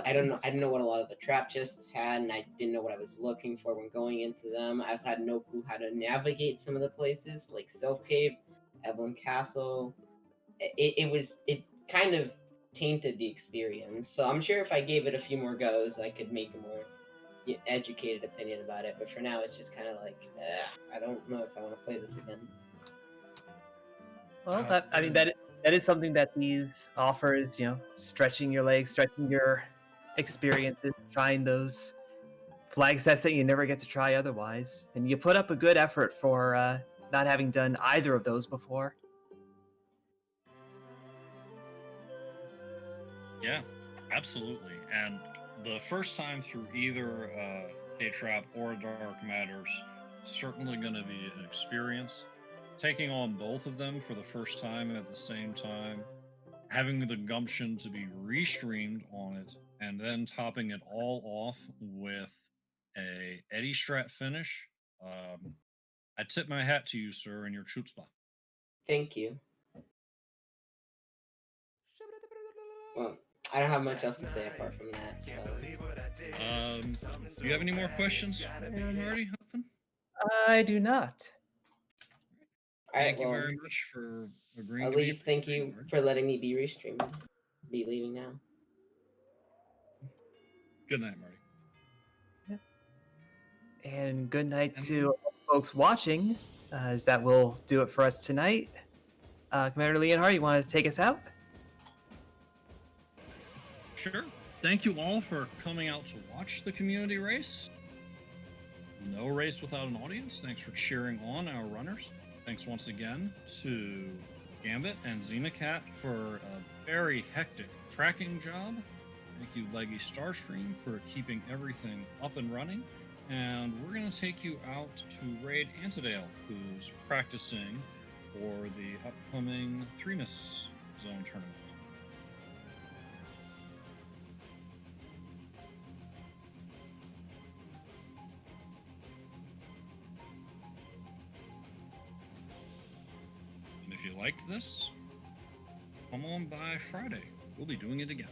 I didn't know what a lot of the trap chests had, and I didn't know what I was looking for when going into them. I also had no clue how to navigate some of the places like Self Cave, Evelyn Castle. It kind of tainted the experience. So I'm sure if I gave it a few more goes, I could make a more educated opinion about it. But for now, it's just kind of like, I don't know if I want to play this again. Well, that is something that these offers. Stretching your legs, stretching your experiences, trying those flag sets that you never get to try otherwise, and you put up a good effort for not having done either of those before. Yeah, absolutely. And the first time through either K-Trap or Dark Matters, certainly going to be an experience. Taking on both of them for the first time at the same time, having the gumption to be restreamed on it, and then topping it all off with a Eddie Strat finish. I tip my hat to you, sir, and your chutzpah. Thank you. Well, I don't have much else to say apart from that. So. Do you have any more questions for Marty Hupfen? I do not. Thank you very much for agreeing At to least thank you for letting me be restreamed. Be leaving now. Good night, Marty. Yeah. And good night to folks watching, as that will do it for us tonight. Commander Leonhart, you want to take us out? Sure. Thank you all for coming out to watch the community race. No race without an audience. Thanks for cheering on our runners. Thanks once again to Gambit and Xenocat for a very hectic tracking job. Thank you, Leggy Starstream, for keeping everything up and running. And we're going to take you out to raid Antidale, who's practicing for the upcoming Threemas Zone tournament. And if you liked this, come on by Friday. We'll be doing it again.